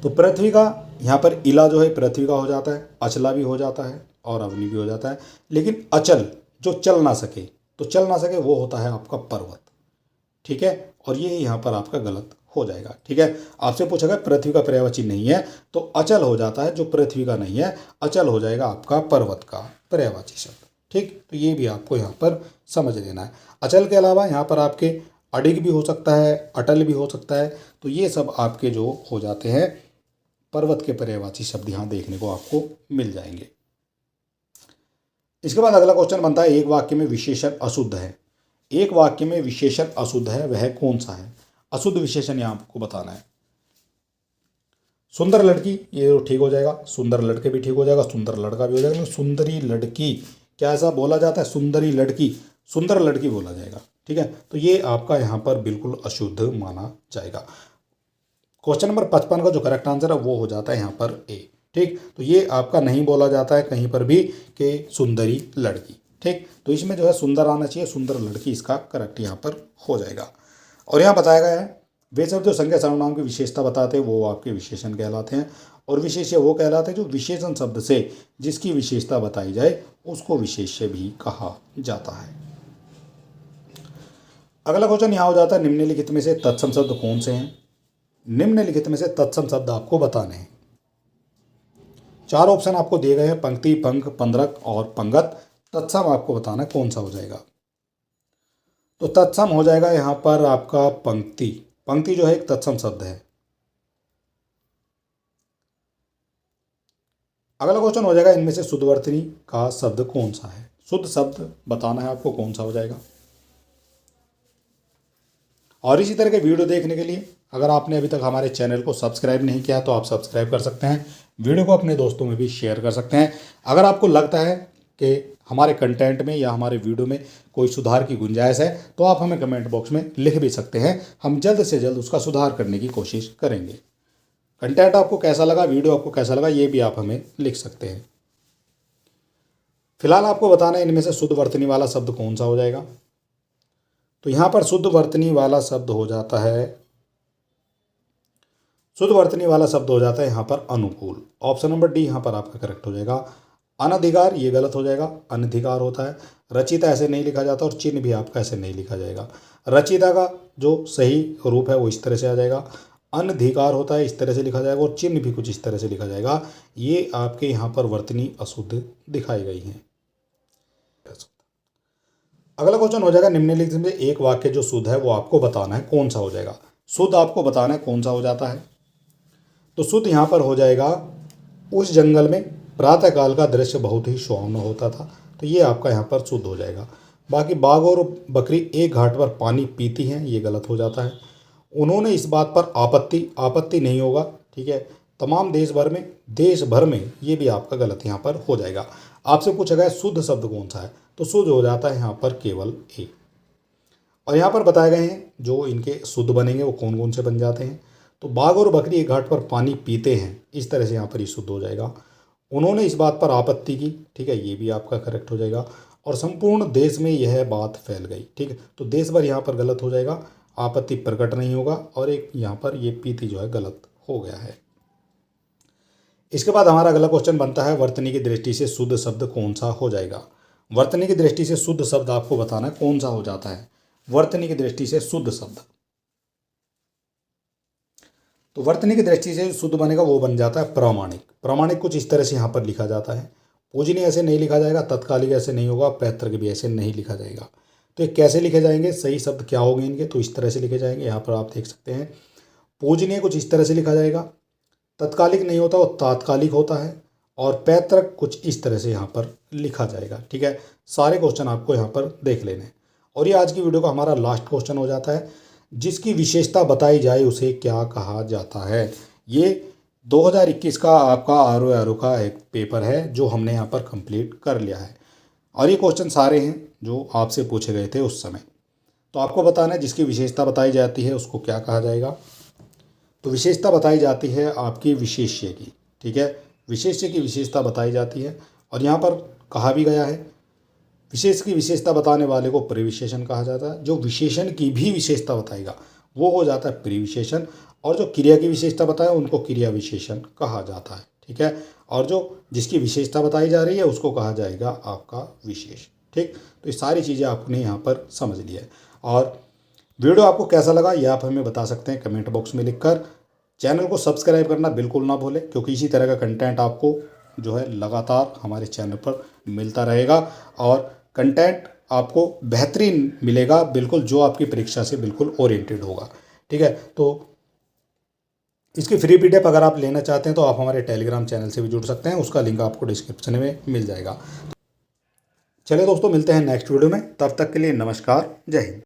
तो पृथ्वी का यहाँ पर इला जो है पृथ्वी का हो जाता है, अचला भी हो जाता है और अवनी भी हो जाता है। लेकिन अचल जो चल ना सके, तो चल ना सके वो होता है आपका पर्वत। ठीक है, और ये यहाँ पर आपका गलत हो जाएगा। ठीक है, आपसे पूछा गया पृथ्वी का पर्यायवाची नहीं है तो अचल हो जाता है, जो पृथ्वी का नहीं है अचल हो जाएगा आपका पर्वत का पर्यायवाची शब्द। ठीक, तो ये भी आपको यहाँ पर समझ लेना है। अचल के अलावा यहाँ पर आपके अडिग भी हो सकता है, अटल भी हो सकता है। तो ये सब आपके जो हो जाते हैं पर्वत के पर्यायवाची शब्द यहाँ देखने को आपको मिल जाएंगे। इसके बाद अगला क्वेश्चन बनता है, एक वाक्य में विशेषण अशुद्ध है। एक वाक्य में विशेषण अशुद्ध है, वह कौन सा है। अशुद्ध विशेषण यहाँ आपको बताना है। सुंदर लड़की ये ठीक हो जाएगा, सुंदर लड़के भी ठीक हो जाएगा, सुंदर लड़का भी हो जाएगा। सुंदरी लड़की क्या ऐसा बोला जाता है, सुंदरी लड़की, सुंदर लड़की बोला जाएगा। ठीक है, तो ये आपका यहाँ पर बिल्कुल अशुद्ध माना जाएगा। क्वेश्चन नंबर 55 का जो करेक्ट आंसर है वो हो जाता है यहाँ पर ए। ठीक, तो ये आपका नहीं बोला जाता है कहीं पर भी कि सुंदरी लड़की। ठीक, तो इसमें जो है सुंदर आना चाहिए, सुंदर लड़की इसका करेक्ट यहाँ पर हो जाएगा। और यहाँ बताया गया है वे शब्द जो संज्ञा सर्वनाम की विशेषता बताते हैं वो आपके विशेषण कहलाते हैं। और विशेष्य वो कहलाते हैं जो विशेषण शब्द से जिसकी विशेषता बताई जाए उसको विशेष्य भी कहा जाता है। अगला क्वेश्चन यहाँ हो जाता है, निम्नलिखित में से तत्सम शब्द कौन से हैं। निम्नलिखित में से तत्सम शब्द आपको बताने हैं। 4 ऑप्शन आपको दिए गए हैं, पंक्ति, पंख, पंद्रक और पंगत। तत्सम आपको बताना है कौन सा हो जाएगा। तो तत्सम हो जाएगा यहाँ पर आपका पंक्ति। पंक्ति जो है एक तत्सम शब्द है। अगला क्वेश्चन हो जाएगा, इनमें से शुद्धवर्तनी का शब्द कौन सा है। शुद्ध शब्द बताना है आपको कौन सा हो जाएगा। और इसी तरह के वीडियो देखने के लिए अगर आपने अभी तक हमारे चैनल को सब्सक्राइब नहीं किया तो आप सब्सक्राइब कर सकते हैं। वीडियो को अपने दोस्तों में भी शेयर कर सकते हैं। अगर आपको लगता है कि हमारे कंटेंट में या हमारे वीडियो में कोई सुधार की गुंजाइश है तो आप हमें कमेंट बॉक्स में लिख भी सकते हैं। हम जल्द से जल्द उसका सुधार करने की कोशिश करेंगे। कंटेंट आपको कैसा लगा, वीडियो आपको कैसा लगा, ये भी आप हमें लिख सकते हैं। फिलहाल आपको बताना है इनमें से शुद्ध वर्तनी वाला शब्द कौन सा हो जाएगा। तो यहाँ पर शुद्ध वर्तनी वाला शब्द हो जाता है, शुद्ध वर्तनी वाला शब्द हो जाता है यहाँ पर अनुकूल। ऑप्शन नंबर डी यहाँ पर आपका करेक्ट हो जाएगा। अनधिकार ये गलत हो जाएगा, अनधिकार होता है। रचिता ऐसे नहीं लिखा जाता और चिन्ह भी आपका ऐसे नहीं लिखा जाएगा। रचिता का जो सही रूप है वो इस तरह से आ जाएगा। अनधिकार होता है इस तरह से लिखा जाएगा और चिन्ह भी कुछ इस तरह से लिखा जाएगा। ये आपके यहाँ पर वर्तनी अशुद्ध दिखाई गई हैं। अगला क्वेश्चन हो जाएगा, निम्नलिखित में एक वाक्य जो शुद्ध है वो आपको बताना है कौन सा हो जाएगा। शुद्ध आपको बताना है कौन सा हो जाता है। तो शुद्ध यहाँ पर हो जाएगा, उस जंगल में प्रातःकाल का दृश्य बहुत ही सुहावना होता था। तो ये आपका यहाँ पर शुद्ध हो जाएगा। बाकी बाघ और बकरी एक घाट पर पानी पीती हैं, ये गलत हो जाता है। उन्होंने इस बात पर आपत्ति नहीं होगा। ठीक है, तमाम देश भर में ये भी आपका गलत यहाँ पर हो जाएगा। आपसे पूछा गया शुद्ध शब्द कौन सा है, तो शुद्ध हो जाता है यहाँ पर केवल ए। और यहाँ पर बताए गए हैं जो इनके शुद्ध बनेंगे वो कौन कौन से बन जाते हैं। तो बाघ और बकरी एक घाट पर पानी पीते हैं, इस तरह से यहाँ पर ये शुद्ध हो जाएगा। उन्होंने इस बात पर आपत्ति की, ठीक है, ये भी आपका करेक्ट हो जाएगा। और संपूर्ण देश में यह बात फैल गई। ठीक है, तो देश भर यहाँ पर गलत हो जाएगा, आपत्ति प्रकट नहीं होगा और एक यहाँ पर ये पीति जो है गलत हो गया है। इसके बाद हमारा अगला क्वेश्चन बनता है वर्तनी की दृष्टि से शुद्ध शब्द कौन सा हो जाएगा। वर्तनी की दृष्टि से शुद्ध शब्द आपको बताना है कौन सा हो जाता है। वर्तनी की दृष्टि से शुद्ध शब्द, तो वर्तनी की दृष्टि से शुद्ध बनेगा वो बन जाता है प्रामाणिक। प्रामाणिक कुछ इस तरह से यहाँ पर लिखा जाता है। पूजनीय ऐसे नहीं लिखा जाएगा, तत्कालिक ऐसे नहीं होगा, पैतृक भी ऐसे नहीं लिखा जाएगा। तो ये कैसे लिखे जाएंगे, सही शब्द क्या होंगे इनके, तो इस तरह से लिखे जाएंगे। यहाँ पर आप देख सकते हैं पूजनीय कुछ इस तरह से लिखा जाएगा, तत्कालिक नहीं होता वो तात्कालिक होता है, और पैतृक कुछ इस तरह से यहाँ पर लिखा जाएगा। ठीक है, सारे क्वेश्चन आपको यहाँ पर देख लेने हैं। और ये आज की वीडियो का हमारा लास्ट क्वेश्चन हो जाता है, जिसकी विशेषता बताई जाए उसे क्या कहा जाता है। ये 2021 का आपका RO का एक पेपर है जो हमने यहाँ पर कंप्लीट कर लिया है, और ये क्वेश्चन सारे हैं जो आपसे पूछे गए थे उस समय। तो आपको बताना है जिसकी विशेषता बताई जाती है उसको क्या कहा जाएगा। तो विशेषता बताई जाती है आपकी विशेष्य की। ठीक है, विशेष्य की विशेषता बताई जाती है, और यहाँ पर कहा भी गया है विशेष की विशेषता बताने वाले को परिविशेषण कहा जाता है। जो विशेषण की भी विशेषता बताएगा वो हो जाता है परिविशेषण, और जो क्रिया की विशेषता बताए उनको क्रिया विशेषण कहा जाता है। ठीक है, और जो जिसकी विशेषता बताई जा रही है उसको कहा जाएगा आपका विशेष। ठीक, तो ये सारी चीज़ें आपने यहाँ पर समझ लिया है। और वीडियो आपको कैसा लगा ये आप हमें बता सकते हैं कमेंट बॉक्स में लिखकर। चैनल को सब्सक्राइब करना बिल्कुल ना भूलें, क्योंकि इसी तरह का कंटेंट आपको जो है लगातार हमारे चैनल पर मिलता रहेगा, और कंटेंट आपको बेहतरीन मिलेगा बिल्कुल, जो आपकी परीक्षा से बिल्कुल ओरिएंटेड होगा। ठीक है, तो इसकी फ्री PDF अगर आप लेना चाहते हैं तो आप हमारे टेलीग्राम चैनल से भी जुड़ सकते हैं, उसका लिंक आपको डिस्क्रिप्शन में मिल जाएगा। चलिए दोस्तों, मिलते हैं नेक्स्ट वीडियो में, तब तक के लिए नमस्कार, जय हिंद।